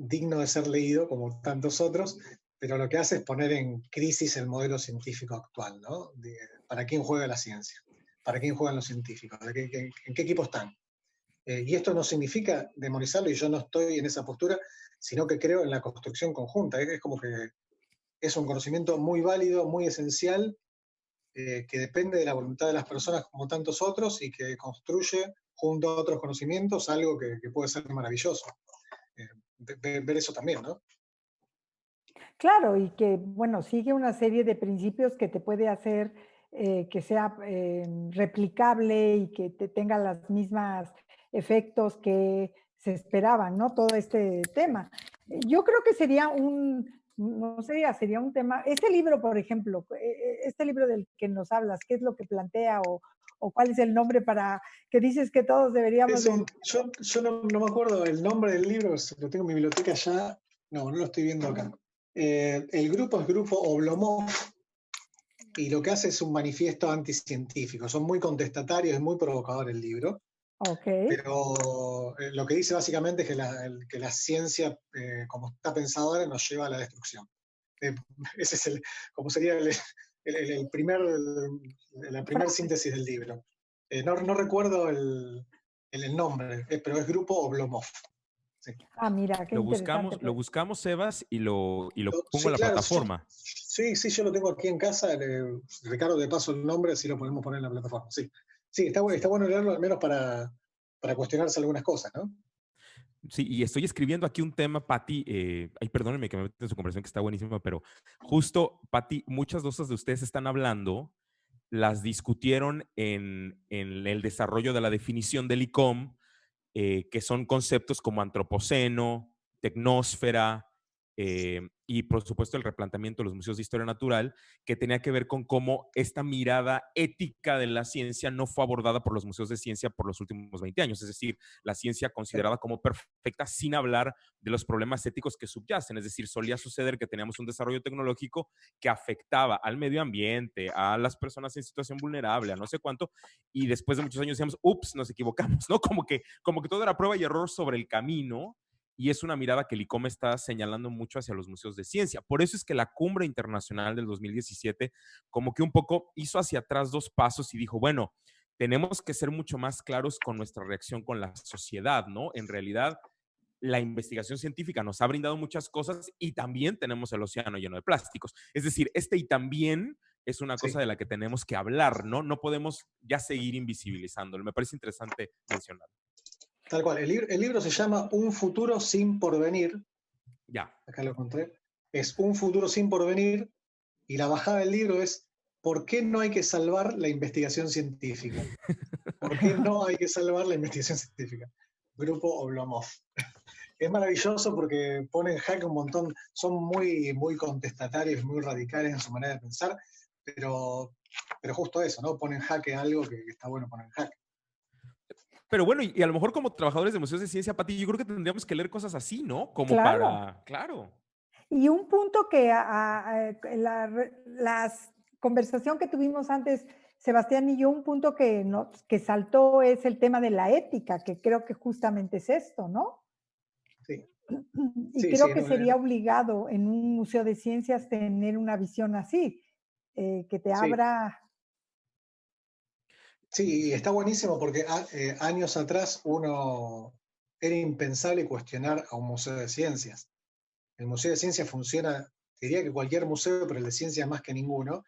digno de ser leído, como tantos otros, pero lo que hace es poner en crisis el modelo científico actual, ¿no? ¿Para quién juega la ciencia? ¿Para quién juegan los científicos? ¿En qué equipo están? Y esto no significa demonizarlo, y yo no estoy en esa postura, sino que creo en la construcción conjunta. Es como que es un conocimiento muy válido, muy esencial, que depende de la voluntad de las personas como tantos otros y que construye junto a otros conocimientos algo que puede ser maravilloso. Ver eso también, ¿no? Claro, y que, bueno, sigue una serie de principios que te puede hacer que sea replicable y que tenga las mismas efectos que se esperaban, ¿no? Todo este tema. Yo creo que sería no sería, sería un tema, este libro, por ejemplo, este libro del que nos hablas, ¿qué es lo que plantea o cuál es el nombre para que dices que todos deberíamos de... Yo no me acuerdo el nombre del libro, lo tengo en mi biblioteca ya, no lo estoy viendo acá. El grupo es Grupo Oblomov y lo que hace es un manifiesto anticientífico. Son muy contestatarios, es muy provocador el libro, Ok. pero lo que dice básicamente es que la ciencia, como está pensada ahora, nos lleva a la destrucción. Ese es como sería el primer, la primera Frase. síntesis del libro. No recuerdo el nombre, pero es Grupo Oblomov. Sí. Ah, mira, qué interesante. Lo Pues. buscamos, Sebas, y lo pongo Sí, en la claro, plataforma. sí, yo lo tengo aquí en casa. Ricardo, de paso el nombre, así lo podemos poner en la plataforma. Sí, está bueno leerlo, al menos para cuestionarse algunas cosas, ¿no? Sí, y estoy escribiendo aquí un tema, Pati. Ay, perdónenme que me meta en su conversación, que está buenísima, pero justo, Pati, muchas cosas de ustedes están hablando, las discutieron en el desarrollo de la definición del ICOM, que son conceptos como antropoceno, tecnósfera, y por supuesto el replanteamiento de los museos de historia natural, que tenía que ver con cómo esta mirada ética de la ciencia no fue abordada por los museos de ciencia por los últimos 20 años, es decir, la ciencia considerada como perfecta sin hablar de los problemas éticos que subyacen, es decir, solía suceder que teníamos un desarrollo tecnológico que afectaba al medio ambiente, a las personas en situación vulnerable, a no sé cuánto, y después de muchos años decíamos, ups, nos equivocamos, ¿no? Como que todo era prueba y error sobre el camino, y es una mirada que el ICOM está señalando mucho hacia los museos de ciencia. Por eso es que la cumbre internacional del 2017 como que un poco hizo hacia atrás 2 pasos y dijo, bueno, tenemos que ser mucho más claros con nuestra reacción con la sociedad, ¿no? En realidad, la investigación científica nos ha brindado muchas cosas y también tenemos el océano lleno de plásticos. Es decir, y también es una cosa Sí, de la que tenemos que hablar, ¿no? No podemos ya seguir invisibilizándolo. Me parece interesante mencionar. tal cual. El libro se llama Un futuro sin porvenir. Ya. Acá lo encontré. Es Un futuro sin porvenir. Y la bajada del libro es ¿por qué no hay que salvar la investigación científica? ¿Por qué no hay que salvar la investigación científica? Grupo Oblomov. Es maravilloso porque pone en jaque un montón, son muy, muy contestatarios, muy radicales en su manera de pensar, pero justo eso, ¿no? Pone en jaque algo que está bueno poner en jaque. Pero bueno, y a lo mejor como trabajadores de museos de ciencia, Pati, yo creo que tendríamos que leer cosas así, ¿no? Como Claro. para, claro. Y un punto que las conversación que tuvimos antes, Sebastián y yo, un punto que saltó es el tema de la ética, que creo que justamente es esto, ¿no? Sí, Y sí, creo sí, que no, sería obligado en un museo de ciencias tener una visión así, que te sí, abra. sí, y está buenísimo porque años atrás era impensable cuestionar a un museo de ciencias. El museo de ciencias funciona, diría que cualquier museo, pero el de ciencias más que ninguno,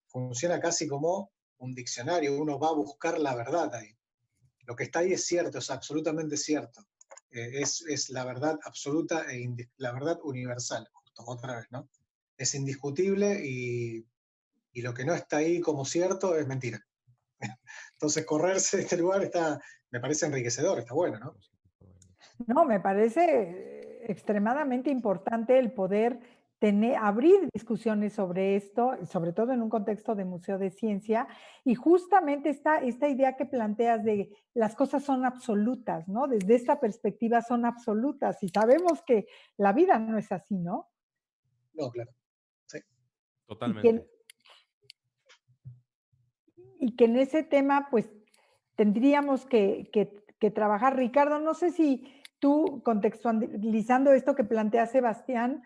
funciona casi como un diccionario, uno va a buscar la verdad ahí. Lo que está ahí es cierto, es absolutamente cierto. Es la verdad absoluta la verdad universal, justo otra vez, ¿no? Es indiscutible y lo que no está ahí como cierto es mentira. Entonces, correrse de este lugar me parece enriquecedor, está bueno, ¿no? No, me parece extremadamente importante el poder abrir discusiones sobre esto, sobre todo en un contexto de museo de ciencia, y justamente esta idea que planteas de las cosas son absolutas, ¿no? Desde esta perspectiva son absolutas y sabemos que la vida no es así, ¿no? No, claro. Sí. Y que, Totalmente. y que en ese tema, pues, tendríamos que trabajar. Ricardo, no sé si tú, contextualizando esto que plantea Sebastián,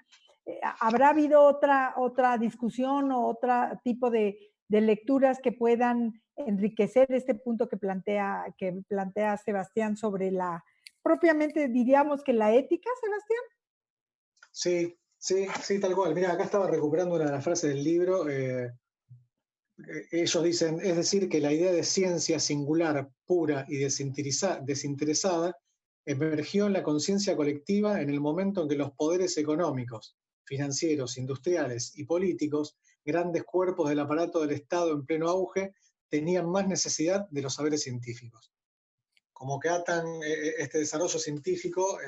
¿habrá habido otra discusión o otro tipo de lecturas que puedan enriquecer este punto que plantea Sebastián sobre propiamente diríamos que la ética, Sebastián? Sí, sí, sí, tal cual. Mira, acá estaba recuperando una de las frases del libro. Ellos dicen, es decir, que la idea de ciencia singular, pura y desinteresada emergió en la conciencia colectiva en el momento en que los poderes económicos, financieros, industriales y políticos, grandes cuerpos del aparato del Estado en pleno auge, tenían más necesidad de los saberes científicos. Como que atan este desarrollo científico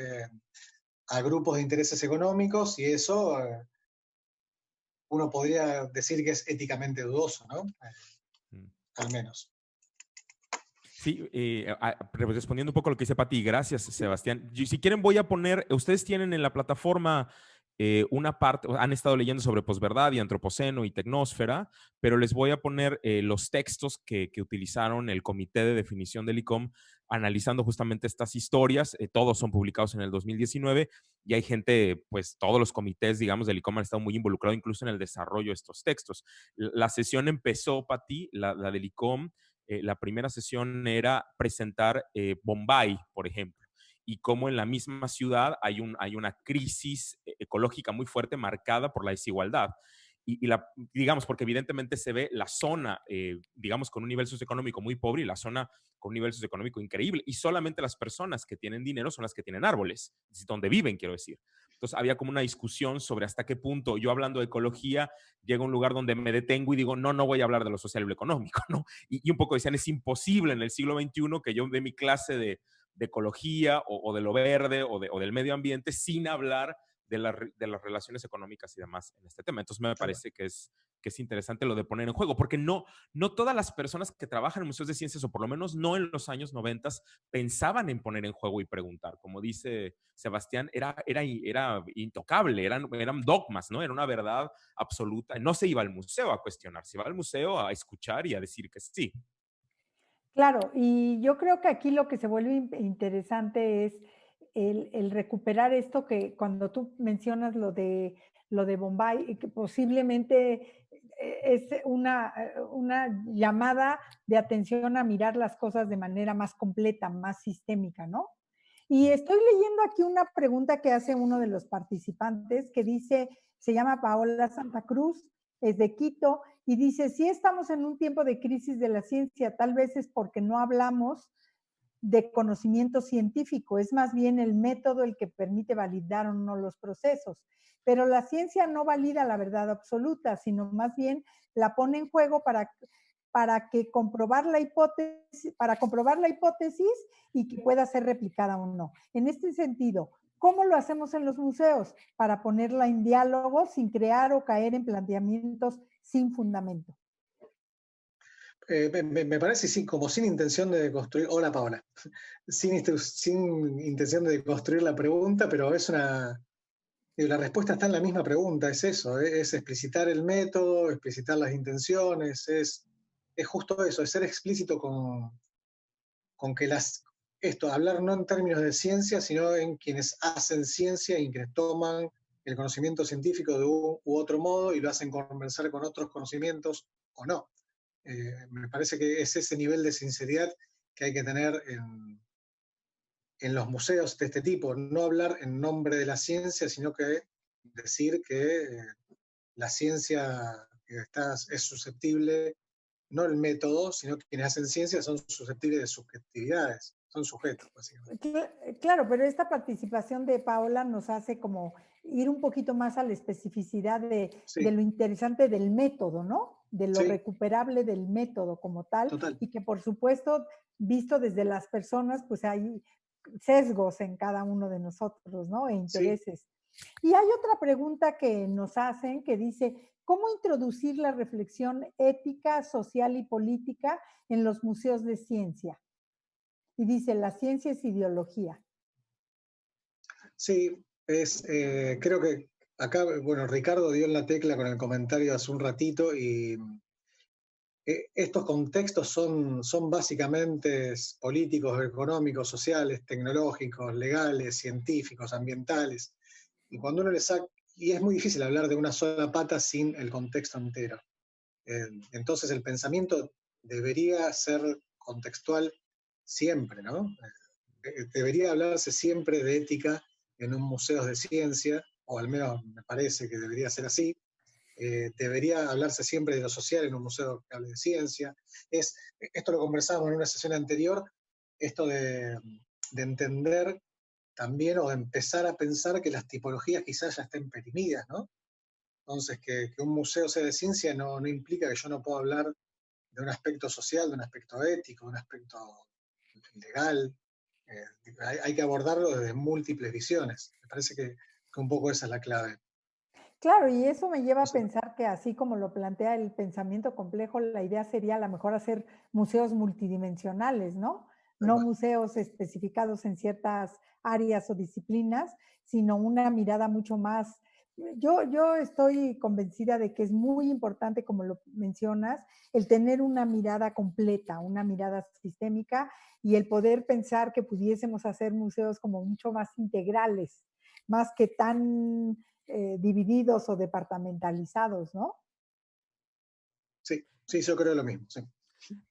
a grupos de intereses económicos y eso uno podría decir que es éticamente dudoso, ¿no? Al menos. Sí, respondiendo un poco a lo que dice Pati, gracias, Sebastián. Si quieren, voy a poner, ustedes tienen en la plataforma una parte, han estado leyendo sobre posverdad y antropoceno y tecnósfera, pero les voy a poner los textos que utilizaron el comité de definición del ICOM analizando justamente estas historias. Todos son publicados en el 2019 y hay gente, pues todos los comités, digamos, del ICOM han estado muy involucrados incluso en el desarrollo de estos textos. La sesión empezó, Pati, la del ICOM, la primera sesión era presentar Bombay, por ejemplo, y cómo en la misma ciudad hay una crisis ecológica muy fuerte marcada por la desigualdad. digamos, porque evidentemente se ve la zona, digamos, con un nivel socioeconómico muy pobre y la zona con un nivel socioeconómico increíble. Y solamente las personas que tienen dinero son las que tienen árboles, donde viven, quiero decir. Entonces había como una discusión sobre hasta qué punto yo, hablando de ecología, llego a un lugar donde me detengo y digo, no, no voy a hablar de lo social y lo económico, ¿no? Y un poco decían, es imposible en el siglo XXI que yo dé mi clase de ecología o de lo verde o del medio ambiente sin hablar de las relaciones económicas y demás en este tema. Entonces me parece que es interesante lo de poner en juego, porque no todas las personas que trabajan en museos de ciencias, o por lo menos no en los años 90, pensaban en poner en juego y preguntar. Como dice Sebastián, era intocable, eran dogmas, ¿no? Era una verdad absoluta. No se iba al museo a cuestionar, se iba al museo a escuchar y a decir que sí. Claro, y yo creo que aquí lo que se vuelve interesante es el recuperar esto que cuando tú mencionas lo de Bombay, y que posiblemente es una llamada de atención a mirar las cosas de manera más completa, más sistémica, ¿no? Y estoy leyendo aquí una pregunta que hace uno de los participantes que dice, se llama Paola Santa Cruz, es de Quito, y dice, si estamos en un tiempo de crisis de la ciencia, tal vez es porque no hablamos de conocimiento científico, es más bien el método el que permite validar o no los procesos. Pero la ciencia no valida la verdad absoluta, sino más bien la pone en juego para comprobar la hipótesis y que pueda ser replicada o no. En este sentido, ¿cómo lo hacemos en los museos? Para ponerla en diálogo sin crear o caer en planteamientos sin fundamento. Me parece, sí, como sin intención de construir. Hola, Paola. Sin intención de construir la pregunta, pero es una. La respuesta está en la misma pregunta, es eso, es explicitar el método, explicitar las intenciones, es justo eso, es ser explícito con que hablar no en términos de ciencia, sino en quienes hacen ciencia y quienes toman el conocimiento científico de un u otro modo y lo hacen conversar con otros conocimientos o no. Me parece que es ese nivel de sinceridad que hay que tener en los museos de este tipo, no hablar en nombre de la ciencia, sino que decir que la ciencia es susceptible, no el método, sino que quienes hacen ciencia son susceptibles de subjetividades, son sujetos, básicamente. Claro, pero esta participación de Paola nos hace como ir un poquito más a la especificidad de Sí, lo interesante del método, ¿no? De lo sí, recuperable del método como tal, total. y que por supuesto, visto desde las personas, pues hay sesgos en cada uno de nosotros, ¿no? E Sí, intereses. Y hay otra pregunta que nos hacen que dice, ¿cómo introducir la reflexión ética, social y política en los museos de ciencia? Y dice, la ciencia es ideología. sí, creo que acá, bueno, Ricardo dio en la tecla con el comentario hace un ratito y estos contextos son básicamente políticos, económicos, sociales, tecnológicos, legales, científicos, ambientales. Y cuando uno le saca, y es muy difícil hablar de una sola pata sin el contexto entero. Entonces el pensamiento debería ser contextual siempre, ¿no? Debería hablarse siempre de ética en un museo de ciencia, o al menos me parece que debería ser así. Debería hablarse siempre de lo social en un museo que hable de ciencia. Esto lo conversábamos en una sesión anterior, esto de entender también o de empezar a pensar que las tipologías quizás ya estén perimidas, ¿no? Entonces, que un museo sea de ciencia no implica que yo no pueda hablar de un aspecto social, de un aspecto ético, de un aspecto legal. Hay que abordarlo desde múltiples visiones. Me parece que un poco esa es la clave. Claro, y eso me lleva No a sé, pensar que así como lo plantea el pensamiento complejo, la idea sería a lo mejor hacer museos multidimensionales, ¿no? tal No cual. museos especificados en ciertas áreas o disciplinas, sino una mirada mucho más. Yo estoy convencida de que es muy importante, como lo mencionas, el tener una mirada completa, una mirada sistémica y el poder pensar que pudiésemos hacer museos como mucho más integrales, más que tan divididos o departamentalizados, ¿no? Sí, sí, yo creo lo mismo. Sí.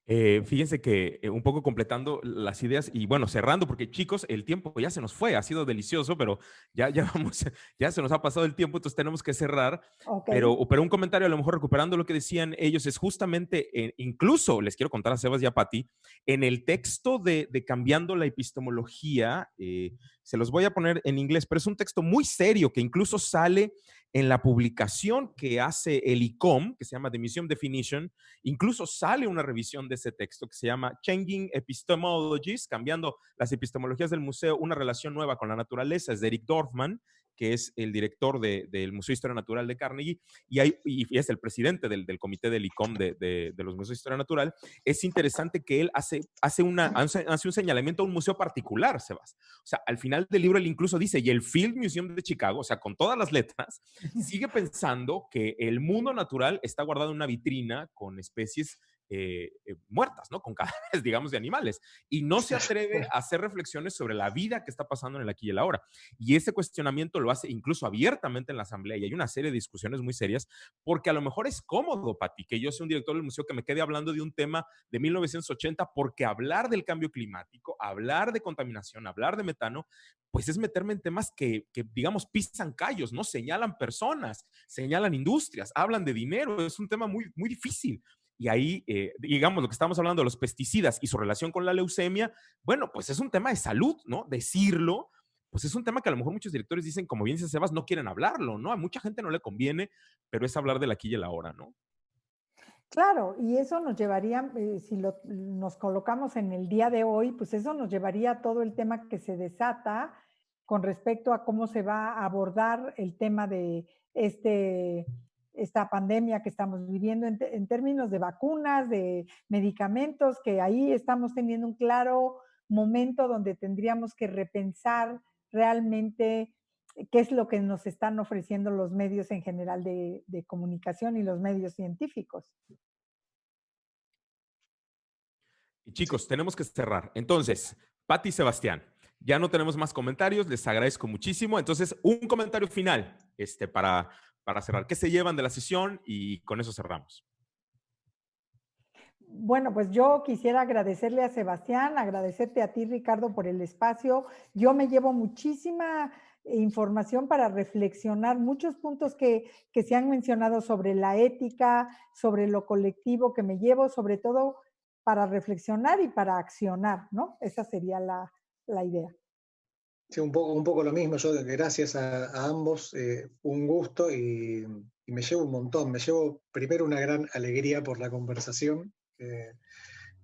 Fíjense que un poco completando las ideas y bueno, cerrando, porque chicos, el tiempo ya se nos fue, ha sido delicioso, pero ya vamos, ya se nos ha pasado el tiempo, entonces tenemos que cerrar. Ok. Pero un comentario, a lo mejor recuperando lo que decían ellos, es justamente, incluso les quiero contar a Sebas y a Pati, en el texto de Cambiando la Epistemología, se los voy a poner en inglés, pero es un texto muy serio que incluso sale en la publicación que hace el ICOM, que se llama The Museum Definition. Incluso sale una revisión de ese texto que se llama Changing Epistemologies, cambiando las epistemologías del museo, una relación nueva con la naturaleza. Es de Eric Dorfman, que es el director del Museo de Historia Natural de Carnegie y es el presidente del comité del ICOM de los Museos de Historia Natural. Es interesante que él hace un señalamiento a un museo particular, Sebas. O sea, al final del libro él incluso dice, y el Field Museum de Chicago, o sea, con todas las letras, sigue pensando que el mundo natural está guardado en una vitrina con especies muertas, ¿no? Con cadáveres, digamos, de animales. Y no se atreve a hacer reflexiones sobre la vida que está pasando en el aquí y el ahora. Y ese cuestionamiento lo hace incluso abiertamente en la asamblea. Y hay una serie de discusiones muy serias, porque a lo mejor es cómodo, Pati, que yo sea un director del museo que me quede hablando de un tema de 1980, porque hablar del cambio climático, hablar de contaminación, hablar de metano, pues es meterme en temas que, digamos, pisan callos, ¿no? Señalan personas, señalan industrias, hablan de dinero. Es un tema muy, muy difícil. Y ahí, digamos, lo que estamos hablando de los pesticidas y su relación con la leucemia, bueno, pues es un tema de salud, ¿no? Decirlo, pues es un tema que a lo mejor muchos directores dicen, como bien dice Sebas, no quieren hablarlo, ¿no? A mucha gente no le conviene, pero es hablar del aquí y el ahora, ¿no? Claro, y eso nos llevaría, si nos colocamos en el día de hoy, pues eso nos llevaría a todo el tema que se desata con respecto a cómo se va a abordar el tema de esta pandemia que estamos viviendo en términos de vacunas, de medicamentos, que ahí estamos teniendo un claro momento donde tendríamos que repensar realmente qué es lo que nos están ofreciendo los medios en general de comunicación y los medios científicos. Y chicos, tenemos que cerrar. Entonces, Pati y Sebastián, ya no tenemos más comentarios, les agradezco muchísimo. Entonces, un comentario final para cerrar. ¿Qué se llevan de la sesión? Y con eso cerramos. Bueno, pues yo quisiera agradecerle a Sebastián, agradecerte a ti, Ricardo, por el espacio. Yo me llevo muchísima información para reflexionar muchos puntos que se han mencionado sobre la ética, sobre lo colectivo que me llevo, sobre todo para reflexionar y para accionar, ¿no? Esa sería la idea. Sí, un poco lo mismo. Yo, gracias a ambos, un gusto y me llevo un montón. Me llevo primero una gran alegría por la conversación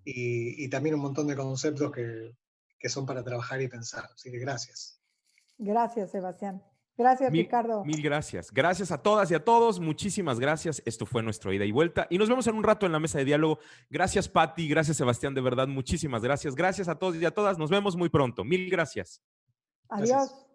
y también un montón de conceptos que son para trabajar y pensar. Así que gracias. Gracias, Sebastián. Gracias, Ricardo. Mil gracias. Gracias a todas y a todos. Muchísimas gracias. Esto fue nuestro ida y vuelta. Y nos vemos en un rato en la mesa de diálogo. Gracias, Pati. Gracias, Sebastián. De verdad, muchísimas gracias. Gracias a todos y a todas. Nos vemos muy pronto. Mil gracias. Adiós. Gracias.